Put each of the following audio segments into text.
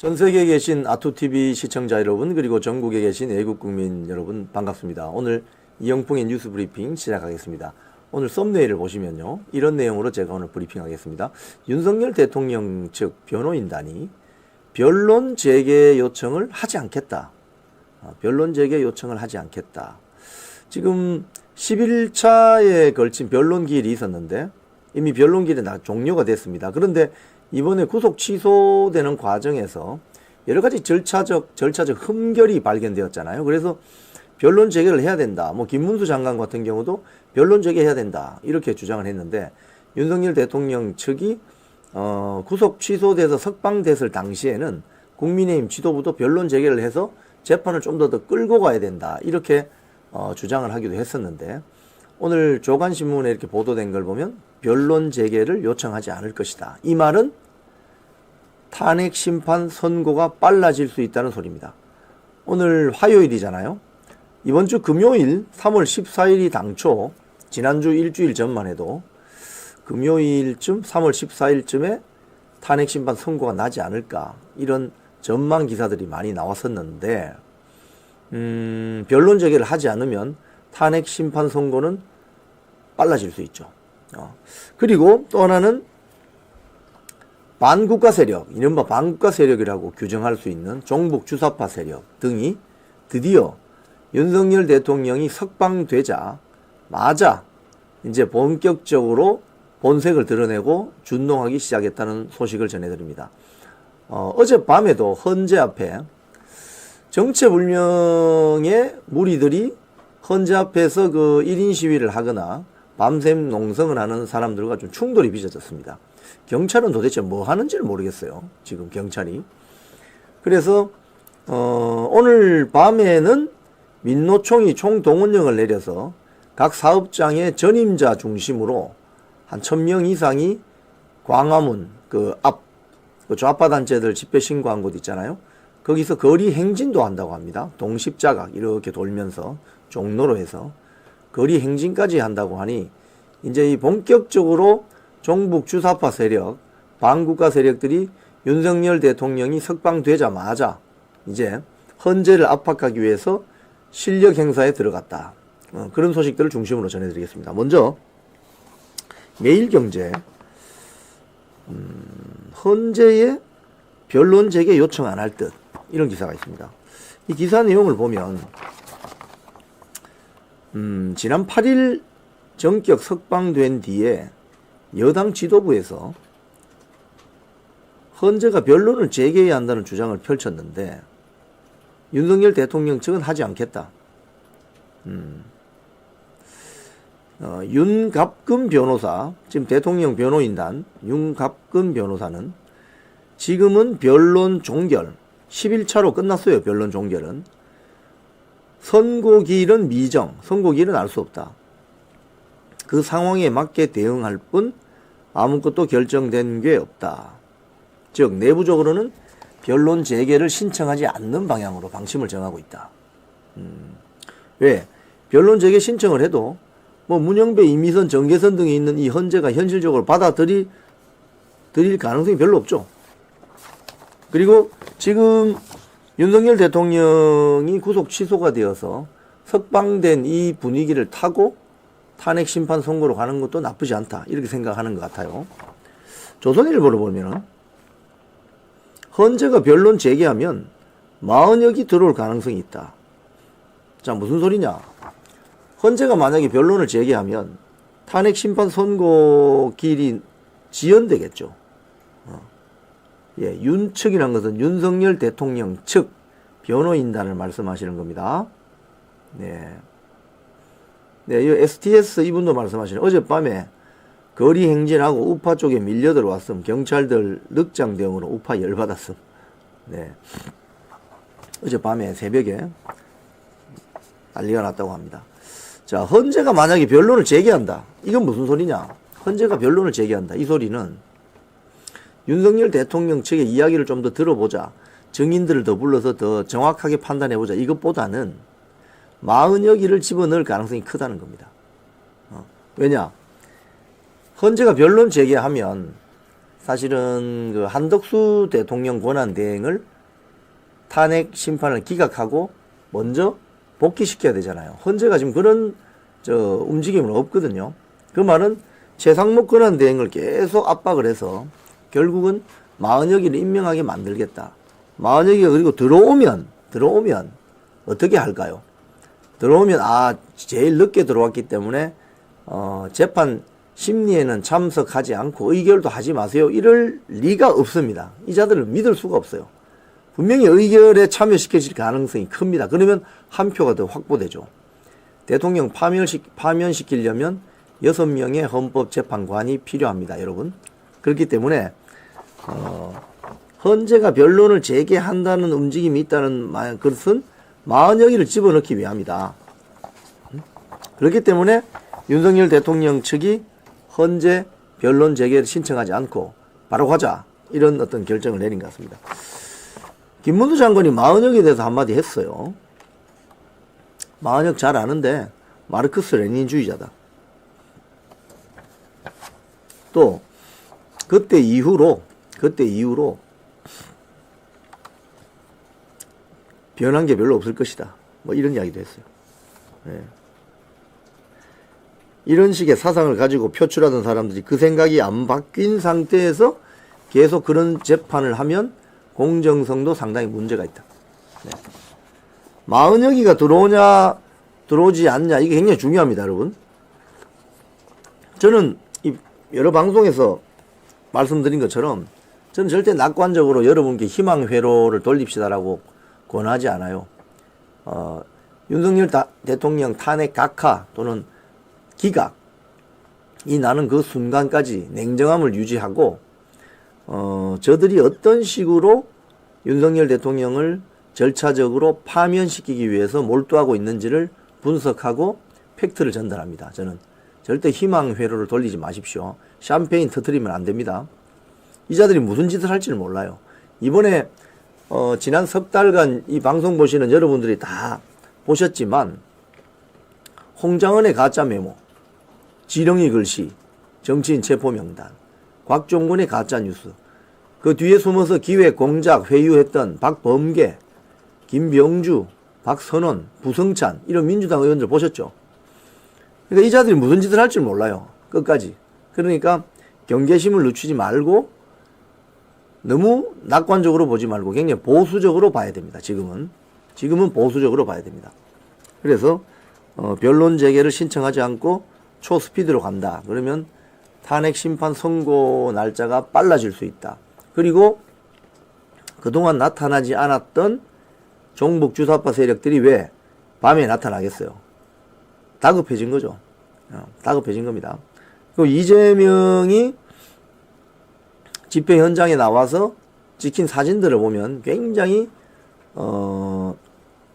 전 세계에 계신 아투TV 시청자 여러분, 그리고 전국에 계신 외국 국민 여러분, 반갑습니다. 오늘 이영풍의 뉴스 브리핑 시작하겠습니다. 오늘 썸네일을 보시면요, 이런 내용으로 제가 오늘 브리핑하겠습니다. 윤석열 대통령 측 변호인단이 변론 재개 요청을 하지 않겠다. 변론 재개 요청을 하지 않겠다. 지금 11차에 걸친 변론기일이 있었는데 이미 변론기일이 종료가 됐습니다. 그런데 이번에 구속 취소되는 과정에서 여러 가지 절차적 흠결이 발견되었잖아요. 그래서 변론 재개를 해야 된다. 김문수 장관 같은 경우도 변론 재개해야 된다. 이렇게 주장을 했는데 윤석열 대통령 측이 구속 취소돼서 석방됐을 당시에는 국민의힘 지도부도 변론 재개를 해서 재판을 좀 더 끌고 가야 된다. 이렇게 주장을 하기도 했었는데 오늘 조간신문에 이렇게 보도된 걸 보면 변론 재개를 요청하지 않을 것이다. 이 말은 탄핵 심판 선고가 빨라질 수 있다는 소리입니다. 오늘 화요일이잖아요. 이번 주 금요일 3월 14일이 당초, 지난주 일주일 전만 해도 금요일쯤 3월 14일쯤에 탄핵 심판 선고가 나지 않을까, 이런 전망 기사들이 많이 나왔었는데 변론 재개를 하지 않으면 탄핵 심판 선고는 빨라질 수 있죠. 그리고 또 하나는 반국가 세력, 이른바 반국가 세력이라고 규정할 수 있는 종북 주사파 세력 등이 드디어 윤석열 대통령이 석방되자마자 이제 본격적으로 본색을 드러내고 준동하기 시작했다는 소식을 전해드립니다. 어젯밤에도 헌재 앞에 정체불명의 무리들이 헌재 앞에서 그 1인 시위를 하거나 밤샘 농성을 하는 사람들과 좀 충돌이 빚어졌습니다. 경찰은 도대체 뭐 하는지를 모르겠어요. 지금 경찰이. 그래서 오늘 밤에는 민노총이 총동원령을 내려서 각 사업장의 전임자 중심으로 한 1000명 이상이 광화문 그 좌파 단체들 집회 신고한 곳 있잖아요. 거기서 거리 행진도 한다고 합니다. 동십자각 이렇게 돌면서 종로로 해서 거리 행진까지 한다고 하니 이제 이 본격적으로 종북 주사파 세력, 반국가 세력들이 윤석열 대통령이 석방되자마자 이제 헌재를 압박하기 위해서 실력 행사에 들어갔다. 그런 소식들을 중심으로 전해드리겠습니다. 먼저 매일경제, 헌재에 변론 재개 요청 안 할 듯, 이런 기사가 있습니다. 이 기사 내용을 보면 지난 8일 전격 석방된 뒤에 여당 지도부에서 헌재가 변론을 재개해야 한다는 주장을 펼쳤는데 윤석열 대통령 측은 하지 않겠다. 윤갑근 변호사, 지금 대통령 변호인단 윤갑근 변호사는 지금은 변론 종결, 11차로 끝났어요. 변론 종결은. 선고기일은 미정, 선고기일은 알 수 없다. 그 상황에 맞게 대응할 뿐 아무것도 결정된 게 없다. 즉 내부적으로는 변론 재개를 신청하지 않는 방향으로 방침을 정하고 있다. 왜? 변론 재개 신청을 해도 문영배, 이미선, 정계선 등이 있는 이 헌재가 현실적으로 받아들일 가능성이 별로 없죠. 그리고 지금 윤석열 대통령이 구속 취소가 되어서 석방된 이 분위기를 타고 탄핵 심판 선고로 가는 것도 나쁘지 않다, 이렇게 생각하는 것 같아요. 조선일보를 보면은 헌재가 변론 재개하면 40억이 들어올 가능성이 있다. 자, 무슨 소리냐? 헌재가 만약에 변론을 재개하면 탄핵 심판 선고 길이 지연되겠죠. 윤 측이란 것은 윤석열 대통령 측 변호인단을 말씀하시는 겁니다. 네, 이 STS 이분도 말씀하시네. 어젯밤에 거리 행진하고 우파 쪽에 밀려 들어왔음. 경찰들 늑장 대응으로 우파 열받았음. 네, 어젯밤에 새벽에 난리가 났다고 합니다. 자, 헌재가 만약에 변론을 재개한다. 이건 무슨 소리냐? 헌재가 변론을 재개한다. 이 소리는 윤석열 대통령 측의 이야기를 좀 더 들어보자, 증인들을 더 불러서 더 정확하게 판단해보자, 이것보다는 40여기를 집어넣을 가능성이 크다는 겁니다. 왜냐? 헌재가 변론 재개하면 사실은 그 한덕수 대통령 권한 대행을 탄핵 심판을 기각하고 먼저 복귀시켜야 되잖아요. 헌재가 지금 그런 움직임은 없거든요. 그 말은 최상목 권한 대행을 계속 압박을 해서 결국은 마은혁이를 임명하게 만들겠다. 마은혁이가 그리고 들어오면 어떻게 할까요? 들어오면 제일 늦게 들어왔기 때문에 재판 심리에는 참석하지 않고 의결도 하지 마세요. 이럴 리가 없습니다. 이 자들을 믿을 수가 없어요. 분명히 의결에 참여시켜질 가능성이 큽니다. 그러면 한 표가 더 확보되죠. 대통령 파면시키려면 6명의 헌법재판관이 필요합니다, 여러분. 그렇기 때문에 헌재가 변론을 재개한다는 움직임이 있다는 것은 마은혁이를 집어넣기 위함이다. 그렇기 때문에 윤석열 대통령 측이 헌재 변론 재개를 신청하지 않고 바로 가자, 이런 어떤 결정을 내린 것 같습니다. 김문수 장관이 마은혁에 대해서 한마디 했어요. 마은혁 잘 아는데 마르크스 레닌주의자다. 또 그때 이후로 변한 게 별로 없을 것이다. 뭐 이런 이야기도 했어요. 네. 이런 식의 사상을 가지고 표출하던 사람들이 그 생각이 안 바뀐 상태에서 계속 그런 재판을 하면 공정성도 상당히 문제가 있다. 네. 마은혁이가 들어오냐 들어오지 않냐, 이게 굉장히 중요합니다, 여러분. 저는 여러 방송에서 말씀드린 것처럼 저는 절대 낙관적으로 여러분께 희망 회로를 돌립시다라고 권하지 않아요. 윤석열 대통령 탄핵 각하 또는 기각, 나는 그 순간까지 냉정함을 유지하고 저들이 어떤 식으로 윤석열 대통령을 절차적으로 파면시키기 위해서 몰두하고 있는지를 분석하고 팩트를 전달합니다. 저는 절대 희망 회로를 돌리지 마십시오. 샴페인 터뜨리면 안 됩니다. 이 자들이 무슨 짓을 할지를 몰라요. 이번에 지난 석 달간 이 방송 보시는 여러분들이 다 보셨지만 홍장은의 가짜 메모, 지렁이 글씨, 정치인 체포명단, 곽종근의 가짜 뉴스, 그 뒤에 숨어서 기획 공작 회유했던 박범계, 김병주, 박선원, 부성찬, 이런 민주당 의원들 보셨죠? 그러니까 이 자들이 무슨 짓을 할지 몰라요. 끝까지. 그러니까 경계심을 늦추지 말고 너무 낙관적으로 보지 말고 굉장히 보수적으로 봐야 됩니다. 지금은 보수적으로 봐야 됩니다. 그래서 변론 재개를 신청하지 않고 초스피드로 간다. 그러면 탄핵 심판 선고 날짜가 빨라질 수 있다. 그리고 그동안 나타나지 않았던 종북 주사파 세력들이 왜 밤에 나타나겠어요? 다급해진 거죠. 다급해진 겁니다. 그리고 이재명이 집회 현장에 나와서 찍힌 사진들을 보면 굉장히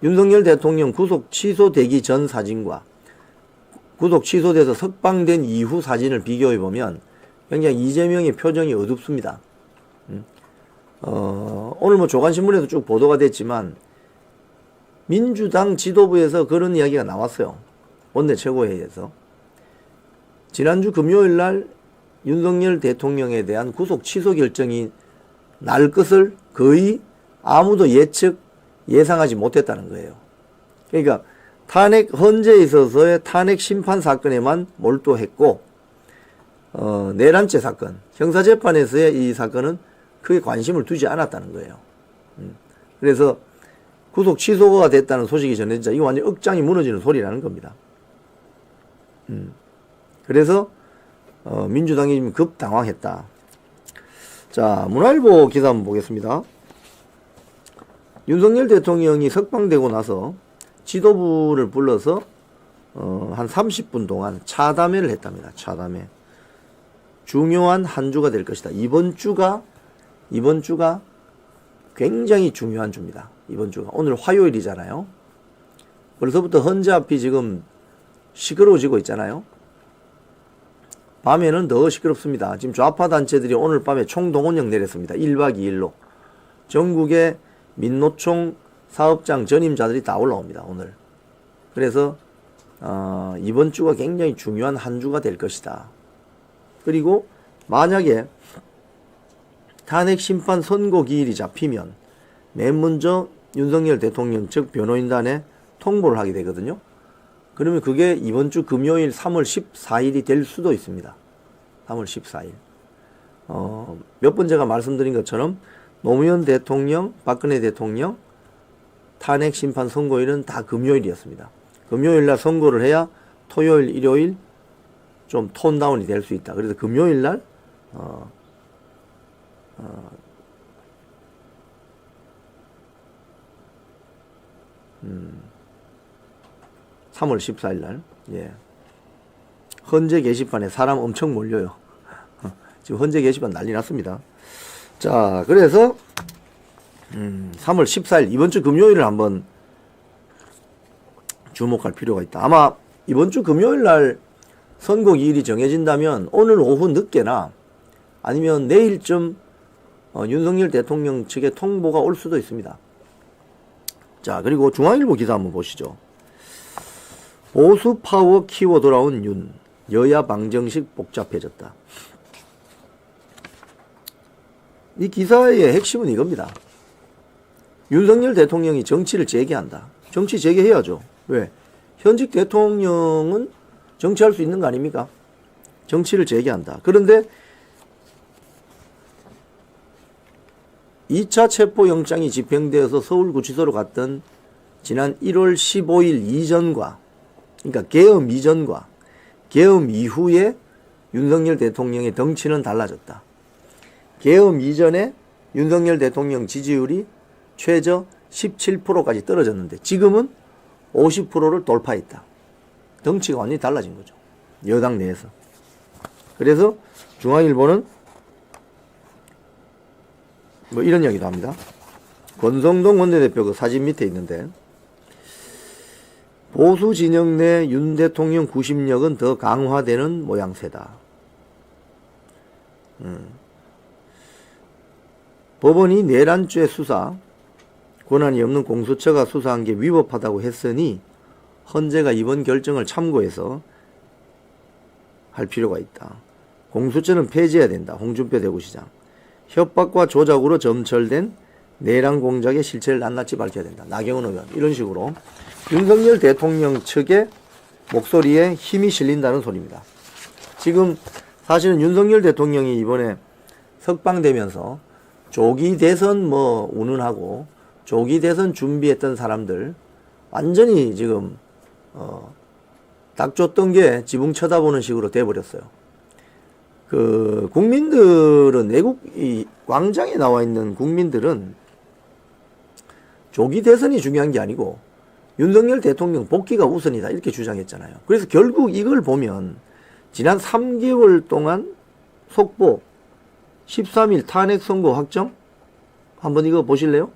윤석열 대통령 구속 취소되기 전 사진과 구속 취소돼서 석방된 이후 사진을 비교해 보면 굉장히 이재명의 표정이 어둡습니다. 오늘 뭐 조간신문에도 쭉 보도가 됐지만 민주당 지도부에서 그런 이야기가 나왔어요. 원내 최고회의에서. 지난주 금요일 날 윤석열 대통령에 대한 구속 취소 결정이 날 것을 거의 아무도 예상하지 못했다는 거예요. 그러니까 헌재에 있어서의 탄핵 심판 사건에만 몰두했고 내란죄 사건, 형사재판에서의 이 사건은 크게 관심을 두지 않았다는 거예요. 그래서 구속 취소가 됐다는 소식이 전해지자 이거 완전 억장이 무너지는 소리라는 겁니다. 그래서 민주당이 지금 급당황했다. 자, 문화일보 기사 한번 보겠습니다. 윤석열 대통령이 석방되고 나서 지도부를 불러서 한 30분 동안 차담회를 했답니다. 차담회. 중요한 한 주가 될 것이다. 이번 주가 굉장히 중요한 주입니다. 이번 주가. 오늘 화요일이잖아요. 벌써부터 헌재 앞이 지금 시끄러워지고 있잖아요. 밤에는 더 시끄럽습니다. 지금 좌파 단체들이 오늘 밤에 총동원령 내렸습니다. 1박 2일로. 전국의 민노총 사업장 전임자들이 다 올라옵니다. 오늘. 그래서 이번 주가 굉장히 중요한 한 주가 될 것이다. 그리고 만약에 탄핵 심판 선고 기일이 잡히면 맨 먼저 윤석열 대통령 측 변호인단에 통보를 하게 되거든요. 그러면 그게 이번 주 금요일 3월 14일이 될 수도 있습니다. 3월 14일. 몇 번 제가 말씀드린 것처럼 노무현 대통령, 박근혜 대통령 탄핵 심판 선고일은 다 금요일이었습니다. 금요일 날 선고를 해야 토요일, 일요일 좀 톤다운이 될 수 있다. 그래서 금요일 날 3월 14일 날, 예. 헌재 게시판에 사람 엄청 몰려요. 지금 헌재 게시판 난리 났습니다. 자, 그래서 3월 14일 이번 주 금요일을 한번 주목할 필요가 있다. 아마 이번 주 금요일 날 선고 기일이 정해진다면 오늘 오후 늦게나 아니면 내일쯤 윤석열 대통령 측의 통보가 올 수도 있습니다. 자, 그리고 중앙일보 기사 한번 보시죠. 보수 파워 키워 돌아온 윤, 여야 방정식 복잡해졌다. 이 기사의 핵심은 이겁니다. 윤석열 대통령이 정치를 재개한다. 정치 재개해야죠. 왜? 현직 대통령은 정치할 수 있는 거 아닙니까? 정치를 재개한다. 그런데 2차 체포영장이 집행되어서 서울구치소로 갔던 지난 1월 15일 이전과, 그러니까 계엄 이전과 계엄 이후에 윤석열 대통령의 덩치는 달라졌다. 계엄 이전에 윤석열 대통령 지지율이 최저 17%까지 떨어졌는데 지금은 50%를 돌파했다. 덩치가 완전히 달라진 거죠. 여당 내에서. 그래서 중앙일보는 뭐 이런 이야기도 합니다. 권성동 원내대표 그 사진 밑에 있는데 보수 진영 내 윤 대통령 구심력은 더 강화되는 모양새다. 법원이 내란죄 수사 권한이 없는 공수처가 수사한 게 위법하다고 했으니 헌재가 이번 결정을 참고해서 할 필요가 있다. 공수처는 폐지해야 된다. 홍준표 대구시장. 협박과 조작으로 점철된 내란 공작의 실체를 낱낱이 밝혀야 된다. 나경원 의원. 이런 식으로 윤석열 대통령 측의 목소리에 힘이 실린다는 소리입니다. 지금 사실은 윤석열 대통령이 이번에 석방되면서 조기 대선 뭐 운운하고 조기 대선 준비했던 사람들 완전히 지금 딱 줬던 게 지붕 쳐다보는 식으로 돼버렸어요. 그 국민들은 외국 이 광장에 나와 있는 국민들은 조기 대선이 중요한 게 아니고 윤석열 대통령 복귀가 우선이다 이렇게 주장했잖아요. 그래서 결국 이걸 보면 지난 3개월 동안 속보 13일 탄핵 선고 확정 한번 이거 보실래요?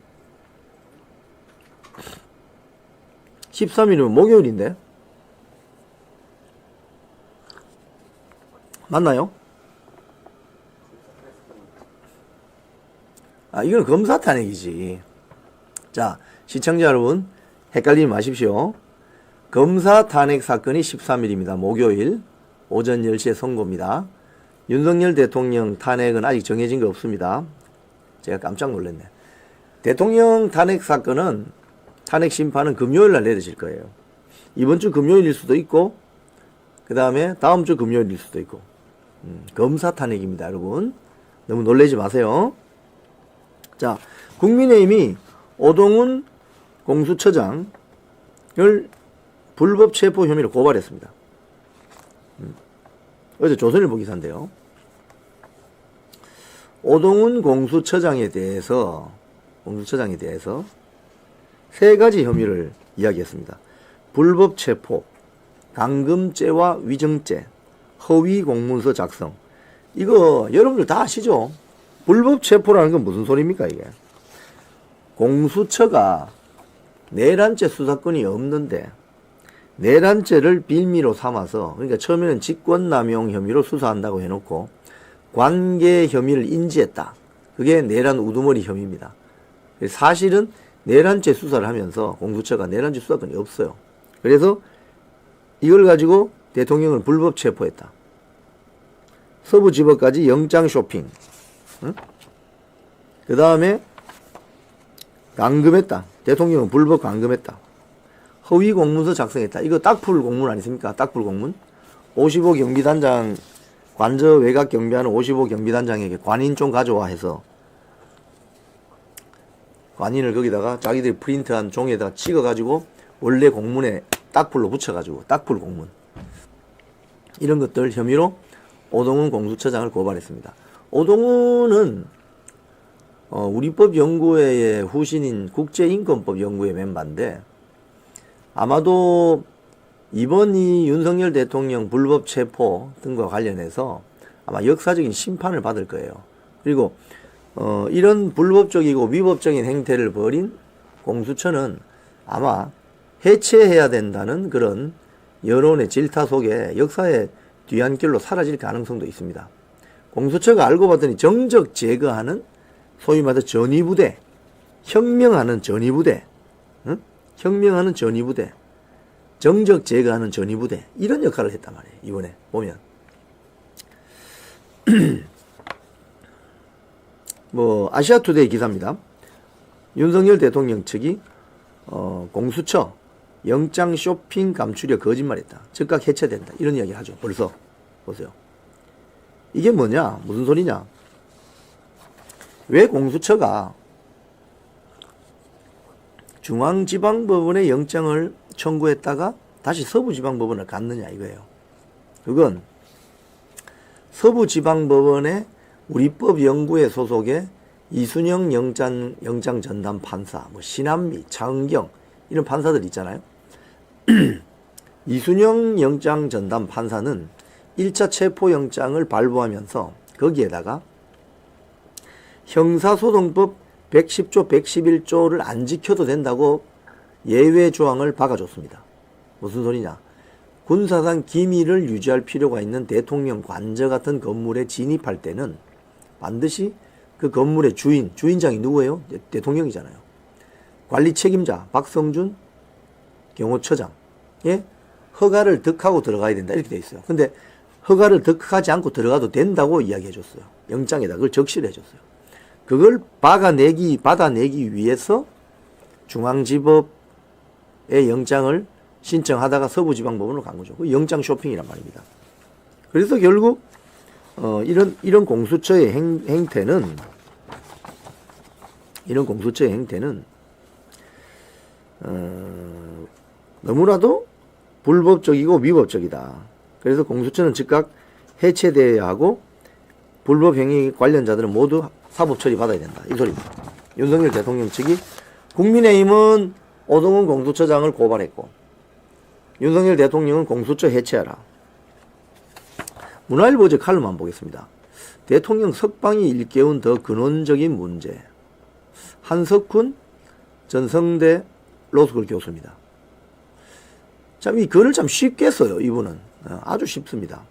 13일이면 목요일인데 맞나요? 아, 이건 검사 탄핵이지. 자, 시청자 여러분 헷갈리지 마십시오. 검사 탄핵 사건이 13일입니다. 목요일 오전 10시에 선고입니다. 윤석열 대통령 탄핵은 아직 정해진 거 없습니다. 제가 깜짝 놀랐네. 대통령 탄핵 사건은 탄핵 심판은 금요일 날 내려질 거예요. 이번 주 금요일일 수도 있고 그 다음에 다음 주 금요일일 수도 있고 검사 탄핵입니다. 여러분 너무 놀라지 마세요. 자, 국민의힘이 오동훈 공수처장을 불법 체포 혐의로 고발했습니다. 어제 조선일보 기사인데요. 오동훈 공수처장에 대해서 세 가지 혐의를 이야기했습니다. 불법 체포, 감금죄와 위증죄, 허위 공문서 작성. 이거 여러분들 다 아시죠? 불법 체포라는 건 무슨 소리입니까 이게? 공수처가 내란죄 수사권이 없는데 내란죄를 빌미로 삼아서, 그러니까 처음에는 직권남용 혐의로 수사한다고 해놓고 관계 혐의를 인지했다. 그게 내란 우두머리 혐의입니다. 사실은 내란죄 수사를 하면서 공수처가 내란죄 수사권이 없어요. 그래서 이걸 가지고 대통령을 불법 체포했다. 서부지법까지 영장 쇼핑. 응? 그 다음에 감금했다. 대통령은 불법 감금했다. 허위 공문서 작성했다. 이거 딱풀 공문 아니십니까? 딱풀 공문. 55 경비단장, 관저 외곽 경비하는 55 경비단장에게 관인 좀 가져와 해서 관인을 거기다가 자기들이 프린트한 종이에다가 찍어가지고 원래 공문에 딱풀로 붙여가지고 딱풀 공문. 이런 것들 혐의로 오동훈 공수처장을 고발했습니다. 오동훈은 우리법연구회의 후신인 국제인권법연구회 멤버인데 아마도 이번 이 윤석열 대통령 불법 체포 등과 관련해서 아마 역사적인 심판을 받을 거예요. 그리고 이런 불법적이고 위법적인 행태를 벌인 공수처는 아마 해체해야 된다는 그런 여론의 질타 속에 역사의 뒤안길로 사라질 가능성도 있습니다. 공수처가 알고 봤더니 정적 제거하는 소위 말해서 전위부대, 혁명하는 전위부대, 응? 혁명하는 전위부대, 정적 제거하는 전위부대, 이런 역할을 했단 말이에요. 이번에 보면 뭐 아시아투데이 기사입니다. 윤석열 대통령 측이 공수처 영장 쇼핑 감추려 거짓말했다. 즉각 해체된다. 이런 이야기 하죠. 벌써 보세요. 이게 뭐냐? 무슨 소리냐? 왜 공수처가 중앙지방법원에 영장을 청구했다가 다시 서부지방법원을 갔느냐 이거예요. 그건 서부지방법원의 우리법연구회 소속의 이순영 영장 전담 판사, 뭐 신한미, 차은경 이런 판사들 있잖아요. 이순영 영장 전담 판사는 1차 체포영장을 발부하면서 거기에다가 형사소송법 110조, 111조를 안 지켜도 된다고 예외 조항을 박아줬습니다. 무슨 소리냐? 군사상 기밀을 유지할 필요가 있는 대통령 관저 같은 건물에 진입할 때는 반드시 그 건물의 주인장이 누구예요? 대통령이잖아요. 관리 책임자 박성준 경호처장의 허가를 득하고 들어가야 된다. 이렇게 돼 있어요. 근데 허가를 득하지 않고 들어가도 된다고 이야기해 줬어요. 영장에다 그걸 적시를 해 줬어요. 그걸 받아내기 위해서 중앙지법의 영장을 신청하다가 서부지방법원으로 간 거죠. 그 영장 쇼핑이란 말입니다. 그래서 결국 이런 공수처의 행태는 너무나도 불법적이고 위법적이다. 그래서 공수처는 즉각 해체되어야 하고 불법 행위 관련자들은 모두 사법 처리 받아야 된다. 이 소리입니다. 윤석열 대통령 측이 국민의힘은 오동훈 공수처장을 고발했고 윤석열 대통령은 공수처 해체하라. 문화일보제 칼럼만 보겠습니다. 대통령 석방이 일깨운 더 근원적인 문제. 한석훈 전 성대 로스쿨 교수입니다. 참 이 글을 참 쉽게 써요. 이분은 아주 쉽습니다.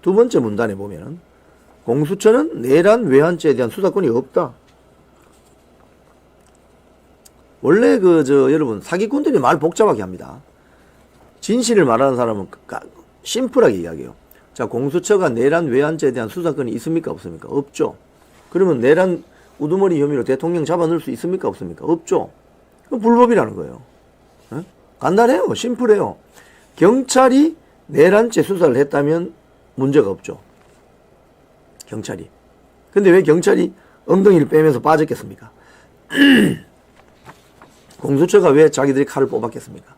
두 번째 문단에 보면은 공수처는 내란 외환죄에 대한 수사권이 없다. 원래 여러분 사기꾼들이 말 복잡하게 합니다. 진실을 말하는 사람은 심플하게 이야기해요. 자, 공수처가 내란 외환죄에 대한 수사권이 있습니까? 없습니까? 없죠. 그러면 내란 우두머리 혐의로 대통령 잡아 넣을 수 있습니까? 없습니까? 없죠. 그럼 불법이라는 거예요. 에? 간단해요. 심플해요. 경찰이 내란죄 수사를 했다면 문제가 없죠. 경찰이. 근데 왜 경찰이 엉덩이를 빼면서 빠졌겠습니까? 공수처가 왜 자기들이 칼을 뽑았겠습니까?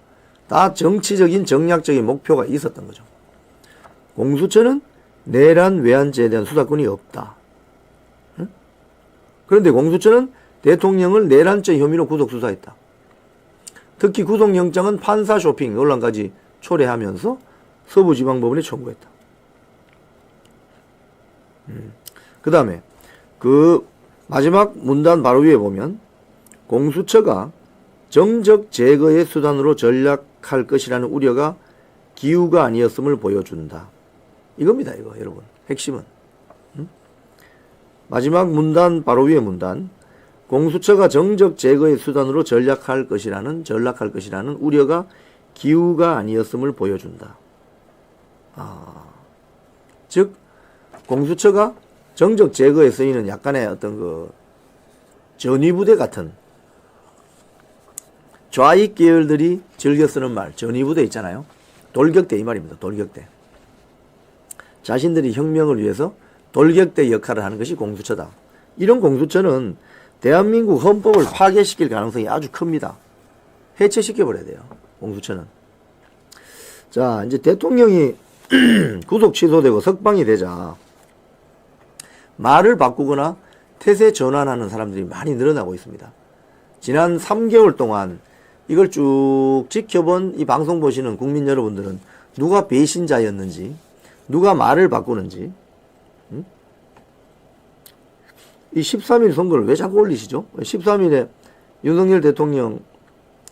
다 정치적인 정략적인 목표가 있었던 거죠. 공수처는 내란 외환죄에 대한 수사권이 없다. 응? 그런데 공수처는 대통령을 내란죄 혐의로 구속 수사했다. 특히 구속영장은 판사 쇼핑 논란까지 초래하면서 서부지방법원에 청구했다. 그 다음에 그 마지막 문단 바로 위에 보면 공수처가 정적 제거의 수단으로 전략할 것이라는 우려가 기우가 아니었음을 보여준다. 이겁니다. 이거 여러분 핵심은. 마지막 문단 바로 위에 문단 공수처가 정적 제거의 수단으로 전락할 것이라는 우려가 기우가 아니었음을 보여준다. 즉 공수처가 정적 제거에 쓰이는 약간의 어떤 전위부대 같은 좌익 계열들이 즐겨 쓰는 말, 전위부대 있잖아요. 돌격대 이 말입니다. 돌격대. 자신들이 혁명을 위해서 돌격대 역할을 하는 것이 공수처다. 이런 공수처는 대한민국 헌법을 파괴시킬 가능성이 아주 큽니다. 해체시켜버려야 돼요. 공수처는. 자, 이제 대통령이 구속 취소되고 석방이 되자 말을 바꾸거나 태세 전환하는 사람들이 많이 늘어나고 있습니다. 지난 3개월 동안 이걸 쭉 지켜본 이 방송 보시는 국민 여러분들은 누가 배신자였는지, 누가 말을 바꾸는지, 이 13일 선거를 왜 자꾸 올리시죠? 13일에 윤석열 대통령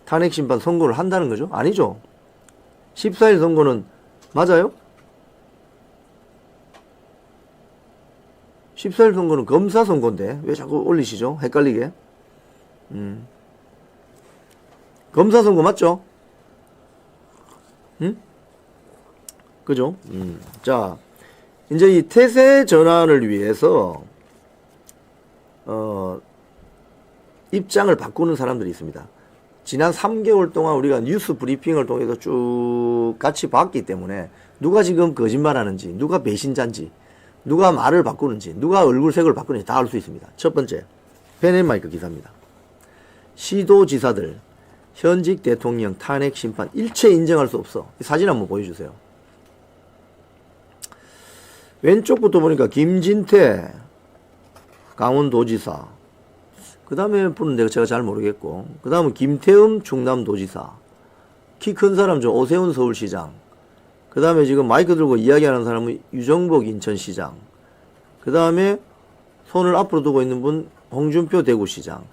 탄핵심판 선고를 한다는 거죠? 아니죠. 14일 선거는 맞아요? 14일 선거는 검사 선거인데 왜 자꾸 올리시죠? 헷갈리게. 검사 선거 맞죠? 응? 그죠? 자, 이제 이 태세 전환을 위해서 입장을 바꾸는 사람들이 있습니다. 지난 3개월 동안 우리가 뉴스 브리핑을 통해서 쭉 같이 봤기 때문에 누가 지금 거짓말하는지, 누가 배신자인지, 누가 말을 바꾸는지, 누가 얼굴색을 바꾸는지 다 알 수 있습니다. 첫 번째, 펜앤마이크 기사입니다. 시도지사들 현직 대통령 탄핵 심판 일체 인정할 수 없어. 사진 한번 보여주세요. 왼쪽부터 보니까 김진태 강원도지사, 그 다음에 분은 제가 잘 모르겠고, 그 다음은 김태흠 충남도지사, 키 큰 사람 저 오세훈 서울시장, 그 다음에 지금 마이크 들고 이야기하는 사람은 유정복 인천시장, 그 다음에 손을 앞으로 두고 있는 분 홍준표 대구시장,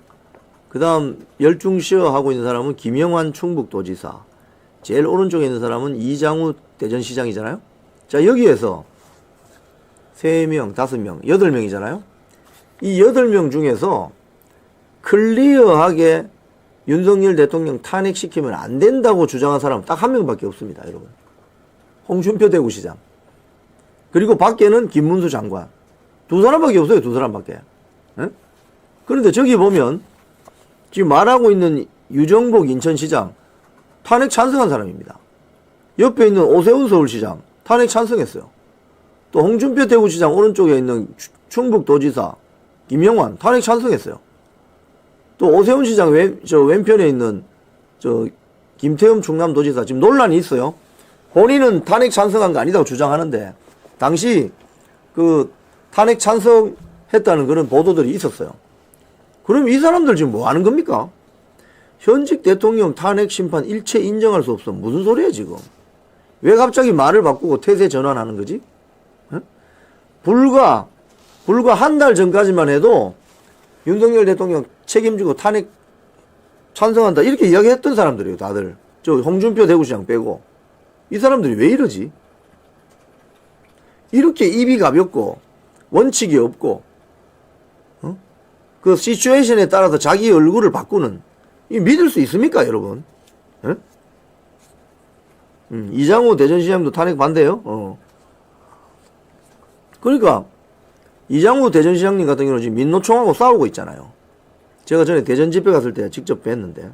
그 다음 열중시어 하고 있는 사람은 김영환 충북도지사, 제일 오른쪽에 있는 사람은 이장우 대전시장이잖아요. 자, 여기에서 3명, 5명, 8명이잖아요. 이 8명 중에서 클리어하게 윤석열 대통령 탄핵시키면 안 된다고 주장한 사람은 딱 한 명밖에 없습니다, 여러분. 홍준표 대구시장. 그리고 밖에는 김문수 장관. 2사람밖에 없어요, 2사람밖에. 에? 그런데 저기 보면 지금 말하고 있는 유정복 인천시장 탄핵 찬성한 사람입니다. 옆에 있는 오세훈 서울시장 탄핵 찬성했어요. 또 홍준표 대구시장 오른쪽에 있는 충북도지사 김영환 탄핵 찬성했어요. 또 오세훈 시장 왼편에 있는 김태흠 충남도지사 지금 논란이 있어요. 본인은 탄핵 찬성한 거 아니다고 주장하는데 당시 그 탄핵 찬성했다는 그런 보도들이 있었어요. 그럼 이 사람들 지금 뭐 하는 겁니까? 현직 대통령 탄핵 심판 일체 인정할 수 없어. 무슨 소리야 지금? 왜 갑자기 말을 바꾸고 태세 전환하는 거지? 에? 불과 한 달 전까지만 해도 윤석열 대통령 책임지고 탄핵 찬성한다 이렇게 이야기했던 사람들이에요. 다들 저 홍준표 대구시장 빼고. 이 사람들이 왜 이러지? 이렇게 입이 가볍고 원칙이 없고 그 시츄에이션에 따라서 자기 얼굴을 바꾸는 이 믿을 수 있습니까 여러분? 에? 이장우 대전시장도 탄핵 반대요. 그러니까 이장우 대전시장님 같은 경우는 지금 민노총하고 싸우고 있잖아요. 제가 전에 대전 집회 갔을 때 직접 뵀는데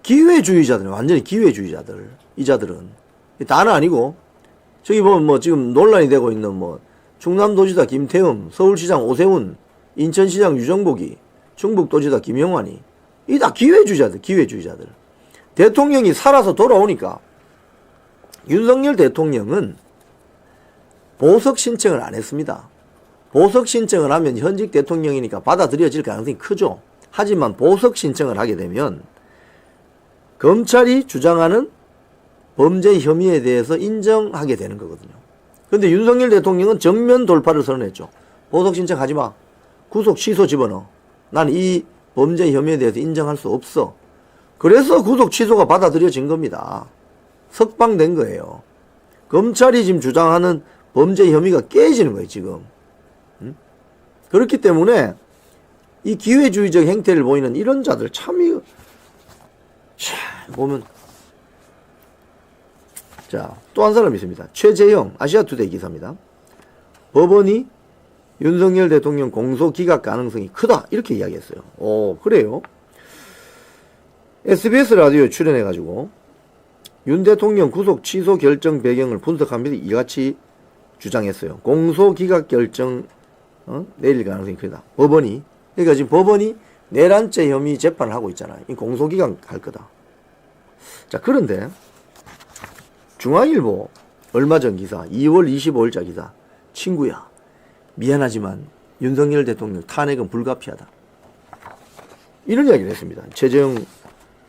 기회주의자들, 완전히 기회주의자들. 이자들은 다는 아니고 저기 보면 뭐 지금 논란이 되고 있는 뭐 충남도지사 김태흠, 서울시장 오세훈, 인천시장 유정복이, 충북도지사 김영환이 이 다 기회주의자들, 기회주의자들. 대통령이 살아서 돌아오니까 윤석열 대통령은 보석 신청을 안 했습니다. 보석 신청을 하면 현직 대통령이니까 받아들여질 가능성이 크죠. 하지만 보석 신청을 하게 되면 검찰이 주장하는 범죄 혐의에 대해서 인정하게 되는 거거든요. 그런데 윤석열 대통령은 정면 돌파를 선언했죠. 보석 신청하지 마. 구속 취소 집어넣어. 난 이 범죄 혐의에 대해서 인정할 수 없어. 그래서 구속 취소가 받아들여진 겁니다. 석방된 거예요. 검찰이 지금 주장하는 범죄 혐의가 깨지는 거예요, 지금. 그렇기 때문에 이 기회주의적 행태를 보이는 이런 자들 참 보면 자, 또 한 사람이 있습니다. 최재형 아시아투데이 기사입니다. 법원이 윤석열 대통령 공소 기각 가능성이 크다 이렇게 이야기했어요. 그래요. SBS 라디오에 출연해가지고 윤 대통령 구속 취소 결정 배경을 분석합니다. 이같이 주장했어요. 공소기각 결정 내릴 가능성이 크다. 법원이, 그러니까 지금 법원이 내란죄 혐의 재판을 하고 있잖아요. 이 공소기각 할 거다. 자, 그런데 중앙일보 얼마 전 기사, 2월 25일자 기사, 친구야 미안하지만 윤석열 대통령 탄핵은 불가피하다, 이런 이야기를 했습니다. 최재형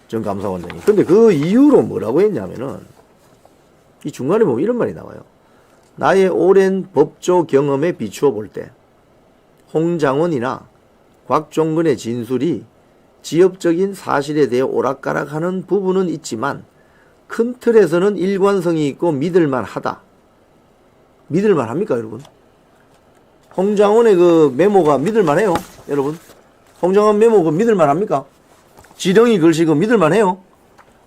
전 감사원장이. 근데 그 이유로 뭐라고 했냐면은, 이 중간에 보면 이런 말이 나와요. 나의 오랜 법조 경험에 비추어 볼 때 홍장원이나 곽종근의 진술이 지엽적인 사실에 대해 오락가락하는 부분은 있지만 큰 틀에서는 일관성이 있고 믿을만 하다. 믿을만 합니까, 여러분? 홍장원의 그 메모가 믿을만 해요, 여러분? 홍장원 메모 그 믿을만 합니까? 지렁이 글씨 그 믿을만 해요?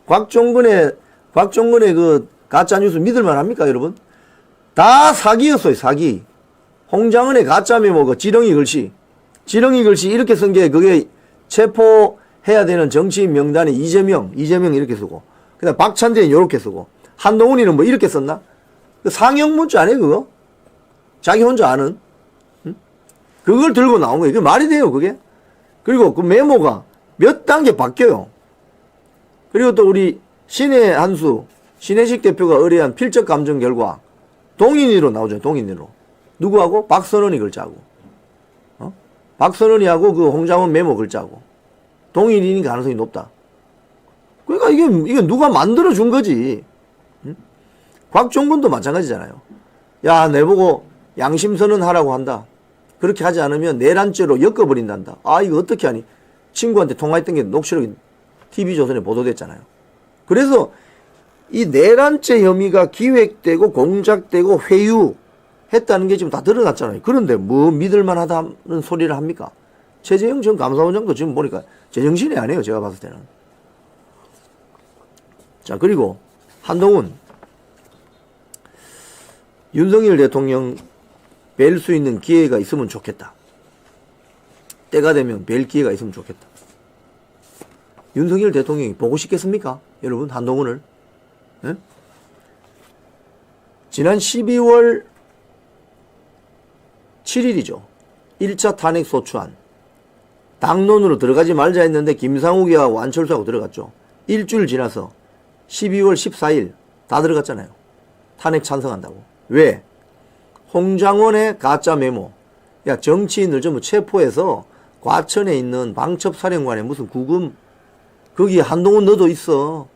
곽종근의 그 가짜뉴스 믿을만 합니까, 여러분? 다 사기였어요, 사기. 홍장원의 가짜 메모 그 지렁이 글씨 이렇게 쓴 게 그게 체포해야 되는 정치인 명단에 이재명 이렇게 쓰고, 그다음 박찬대는 이렇게 쓰고, 한동훈이는 뭐 이렇게 썼나? 그 상형 문자 아니에요, 그거? 자기 혼자 아는? 응? 그걸 들고 나온 거예요. 그게 말이 돼요, 그게? 그리고 그 메모가 몇 단계 바뀌어요. 그리고 또 우리 신혜식 대표가 의뢰한 필적 감정 결과 동인으로 나오죠, 동인으로. 누구하고? 박선원이 글자하고. 박선원이하고 그 홍장원 메모 글자하고. 동일인이 가능성이 높다. 그러니까 이게 누가 만들어준 거지. 응? 곽종근도 마찬가지잖아요. 야, 내보고 양심선언 하라고 한다. 그렇게 하지 않으면 내란죄로 엮어버린단다. 아, 이거 어떻게 하니? 친구한테 통화했던 게 녹취록이 TV조선에 보도됐잖아요. 그래서 이 내란죄 혐의가 기획되고 공작되고 회유했다는 게 지금 다 드러났잖아요. 그런데 뭐 믿을만하다는 소리를 합니까? 최재형 전 감사원장도 지금 보니까 제정신이 아니에요, 제가 봤을 때는. 자, 그리고 한동훈, 윤석열 대통령 뵐 수 있는 기회가 있으면 좋겠다. 때가 되면 뵐 기회가 있으면 좋겠다. 윤석열 대통령이 보고 싶겠습니까, 여러분? 한동훈을? 네? 지난 12월 7일이죠. 1차 탄핵 소추안. 당론으로 들어가지 말자 했는데 김상욱이하고 안철수하고 들어갔죠. 일주일 지나서 12월 14일 다 들어갔잖아요. 탄핵 찬성한다고. 왜? 홍장원의 가짜 메모. 야, 정치인을 전부 체포해서 과천에 있는 방첩사령관에 무슨 구금, 거기 한동훈 너도 있어.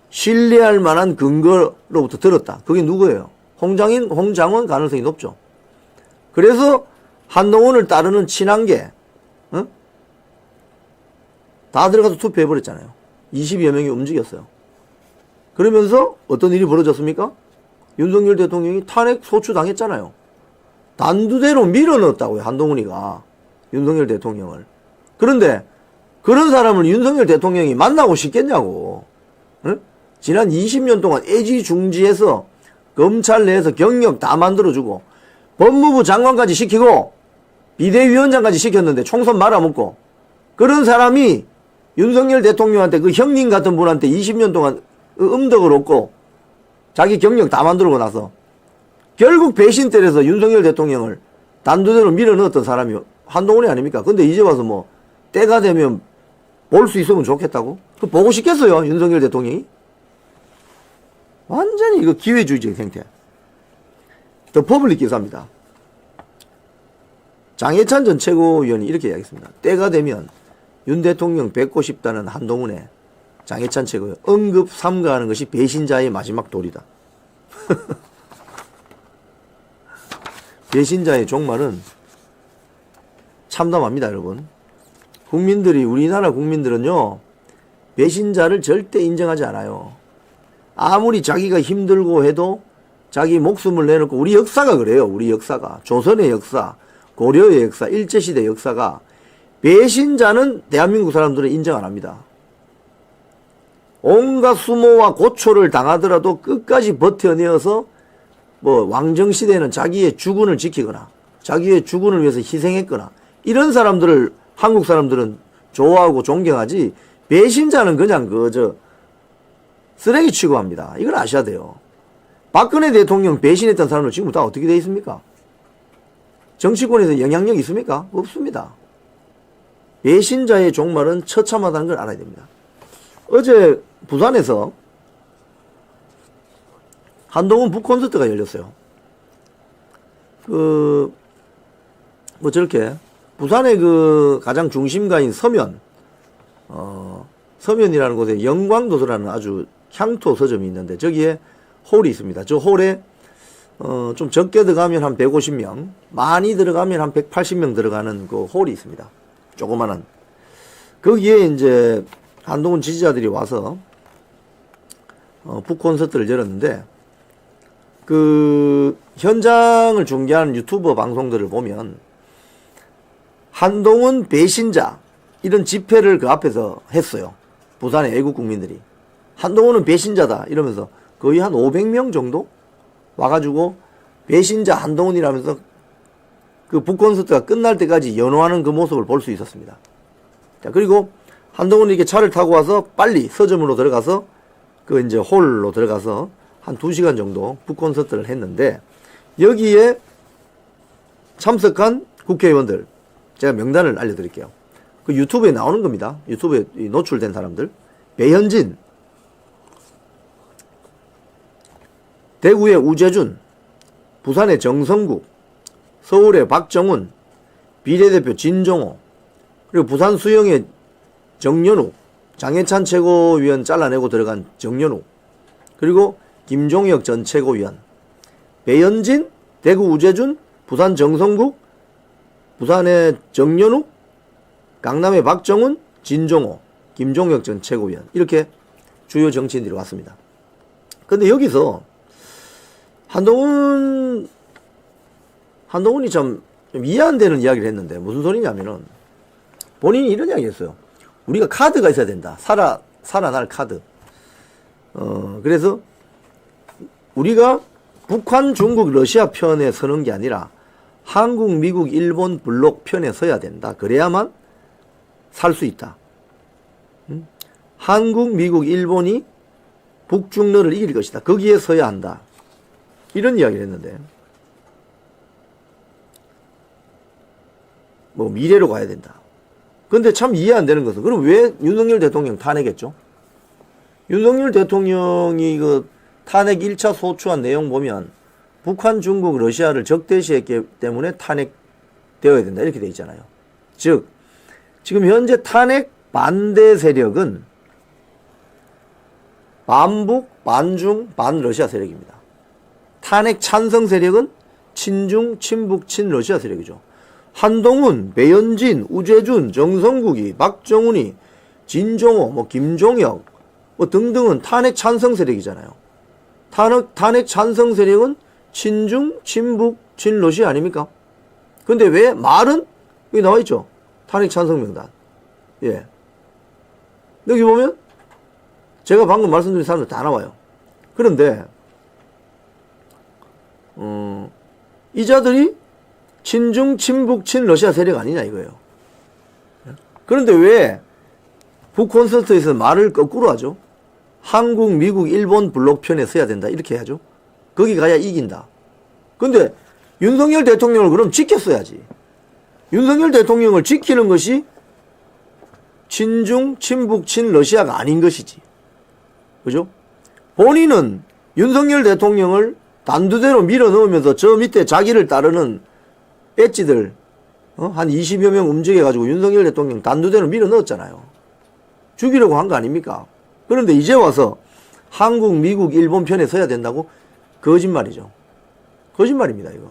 신뢰할 만한 근거로부터 들었다. 그게 누구예요? 홍장원 가능성이 높죠. 그래서 한동훈을 따르는 친한계, 다 들어가서 투표해버렸잖아요. 20여 명이 움직였어요. 그러면서 어떤 일이 벌어졌습니까? 윤석열 대통령이 탄핵 소추당했잖아요. 단두대로 밀어넣었다고요, 한동훈이가. 윤석열 대통령을. 그런데 그런 사람을 윤석열 대통령이 만나고 싶겠냐고. 응? 지난 20년 동안 애지중지해서 검찰 내에서 경력 다 만들어주고 법무부 장관까지 시키고 비대위원장까지 시켰는데 총선 말아먹고, 그런 사람이 윤석열 대통령한테 그 형님 같은 분한테 20년 동안 음덕을 얻고 자기 경력 다 만들고 나서 결국 배신 때려서 윤석열 대통령을 단두대로 밀어넣었던 사람이 한동훈이 아닙니까? 근데 이제 와서 뭐 때가 되면 볼 수 있으면 좋겠다고? 그 보고 싶겠어요, 윤석열 대통령이? 완전히 이거 기회주의적인 생태. 더 퍼블릭 기사입니다. 장해찬 전 최고위원이 이렇게 이야기했습니다. 때가 되면 윤 대통령 뵙고 싶다는 한동훈의 장해찬 최고위원 언급 삼가하는 것이 배신자의 마지막 도리다. 배신자의 종말은 참담합니다, 여러분. 우리나라 국민들은요, 배신자를 절대 인정하지 않아요. 아무리 자기가 힘들고 해도 자기 목숨을 내놓고, 우리 역사가 그래요, 우리 역사가. 조선의 역사, 고려의 역사, 일제시대 역사가 배신자는 대한민국 사람들은 인정 안 합니다. 온갖 수모와 고초를 당하더라도 끝까지 버텨내어서 뭐 왕정시대에는 자기의 주군을 지키거나 자기의 주군을 위해서 희생했거나, 이런 사람들을 한국 사람들은 좋아하고 존경하지, 배신자는 그냥 쓰레기 취급합니다. 이걸 아셔야 돼요. 박근혜 대통령 배신했던 사람은 지금 다 어떻게 돼 있습니까? 정치권에서 영향력 있습니까? 없습니다. 배신자의 종말은 처참하다는 걸 알아야 됩니다. 어제 부산에서 한동훈 북콘서트가 열렸어요. 저렇게 부산의 가장 중심가인 서면이라는 곳에 영광도서라는 아주 향토 서점이 있는데 저기에 홀이 있습니다. 저 홀에 좀 적게 들어가면 한 150명, 많이 들어가면 한 180명 들어가는 그 홀이 있습니다. 조그만한. 거기에 이제 한동훈 지지자들이 와서 북콘서트를 열었는데 그 현장을 중계하는 유튜버 방송들을 보면 한동훈 배신자 이런 집회를 그 앞에서 했어요. 부산의 애국 국민들이 한동훈은 배신자다 이러면서 거의 한 500명 정도 와가지고 배신자 한동훈이라면서 그 북콘서트가 끝날 때까지 연호하는 그 모습을 볼 수 있었습니다. 자, 그리고 한동훈이 이렇게 차를 타고 와서 빨리 서점으로 들어가서 이제 홀로 들어가서 한 2시간 정도 북콘서트를 했는데 여기에 참석한 국회의원들 제가 명단을 알려드릴게요. 그 유튜브에 나오는 겁니다. 유튜브에 노출된 사람들. 배현진, 대구의 우재준, 부산의 정성국, 서울의 박정훈, 비례대표 진종호, 그리고 부산 수영의 정연욱, 장해찬 최고위원 잘라내고 들어간 정연욱, 그리고 김종혁 전 최고위원, 배현진, 대구 우재준, 부산 정성국, 부산의 정연욱, 강남의 박정훈, 진종호, 김종혁 전 최고위원 이렇게 주요 정치인들이 왔습니다. 근데 여기서 한동훈이 좀 이해 안 되는 이야기를 했는데 무슨 소리냐면은 본인이 이런 이야기 했어요. 우리가 카드가 있어야 된다. 살아날 카드. 그래서 우리가 북한, 중국, 러시아 편에 서는 게 아니라 한국, 미국, 일본 블록 편에 서야 된다. 그래야만 살 수 있다. 한국, 미국, 일본이 북중러를 이길 것이다. 거기에 서야 한다. 이런 이야기를 했는데 뭐 미래로 가야 된다. 근데 참 이해 안 되는 것은 그럼 왜 윤석열 대통령 탄핵했죠? 윤석열 대통령이 그 탄핵 1차 소추한 내용 보면 북한, 중국, 러시아를 적대시했기 때문에 탄핵되어야 된다. 이렇게 돼 있잖아요. 즉 지금 현재 탄핵 반대 세력은 반북, 반중, 반러시아 세력입니다. 탄핵 찬성 세력은 친중, 친북, 친러시아 세력이죠. 한동훈, 배현진, 우재준, 정성국이, 박정훈이, 진종호, 김종혁 등등은 탄핵 찬성 세력이잖아요. 탄핵 찬성 세력은 친중, 친북, 친러시아 아닙니까? 근데 왜 말은 여기 나와 있죠. 탄핵 찬성 명단. 예. 여기 보면 제가 방금 말씀드린 사람들 다 나와요. 그런데 이 자들이 친중, 친북, 친러시아 세력 아니냐 이거예요. 그런데 왜 북콘서트에서 말을 거꾸로 하죠? 한국, 미국, 일본 블록 편에 서야 된다 이렇게 해야죠. 거기 가야 이긴다. 근데 윤석열 대통령을 그럼 지켰어야지. 윤석열 대통령을 지키는 것이 친중, 친북, 친러시아가 아닌 것이지. 그죠? 본인은 윤석열 대통령을 단두대로 밀어 넣으면서 저 밑에 자기를 따르는 배지들 한 20여 명 움직여가지고 윤석열 대통령 단두대로 밀어 넣었잖아요. 죽이려고 한 거 아닙니까? 그런데 이제 와서 한국, 미국, 일본 편에 서야 된다고? 거짓말이죠. 거짓말입니다, 이거.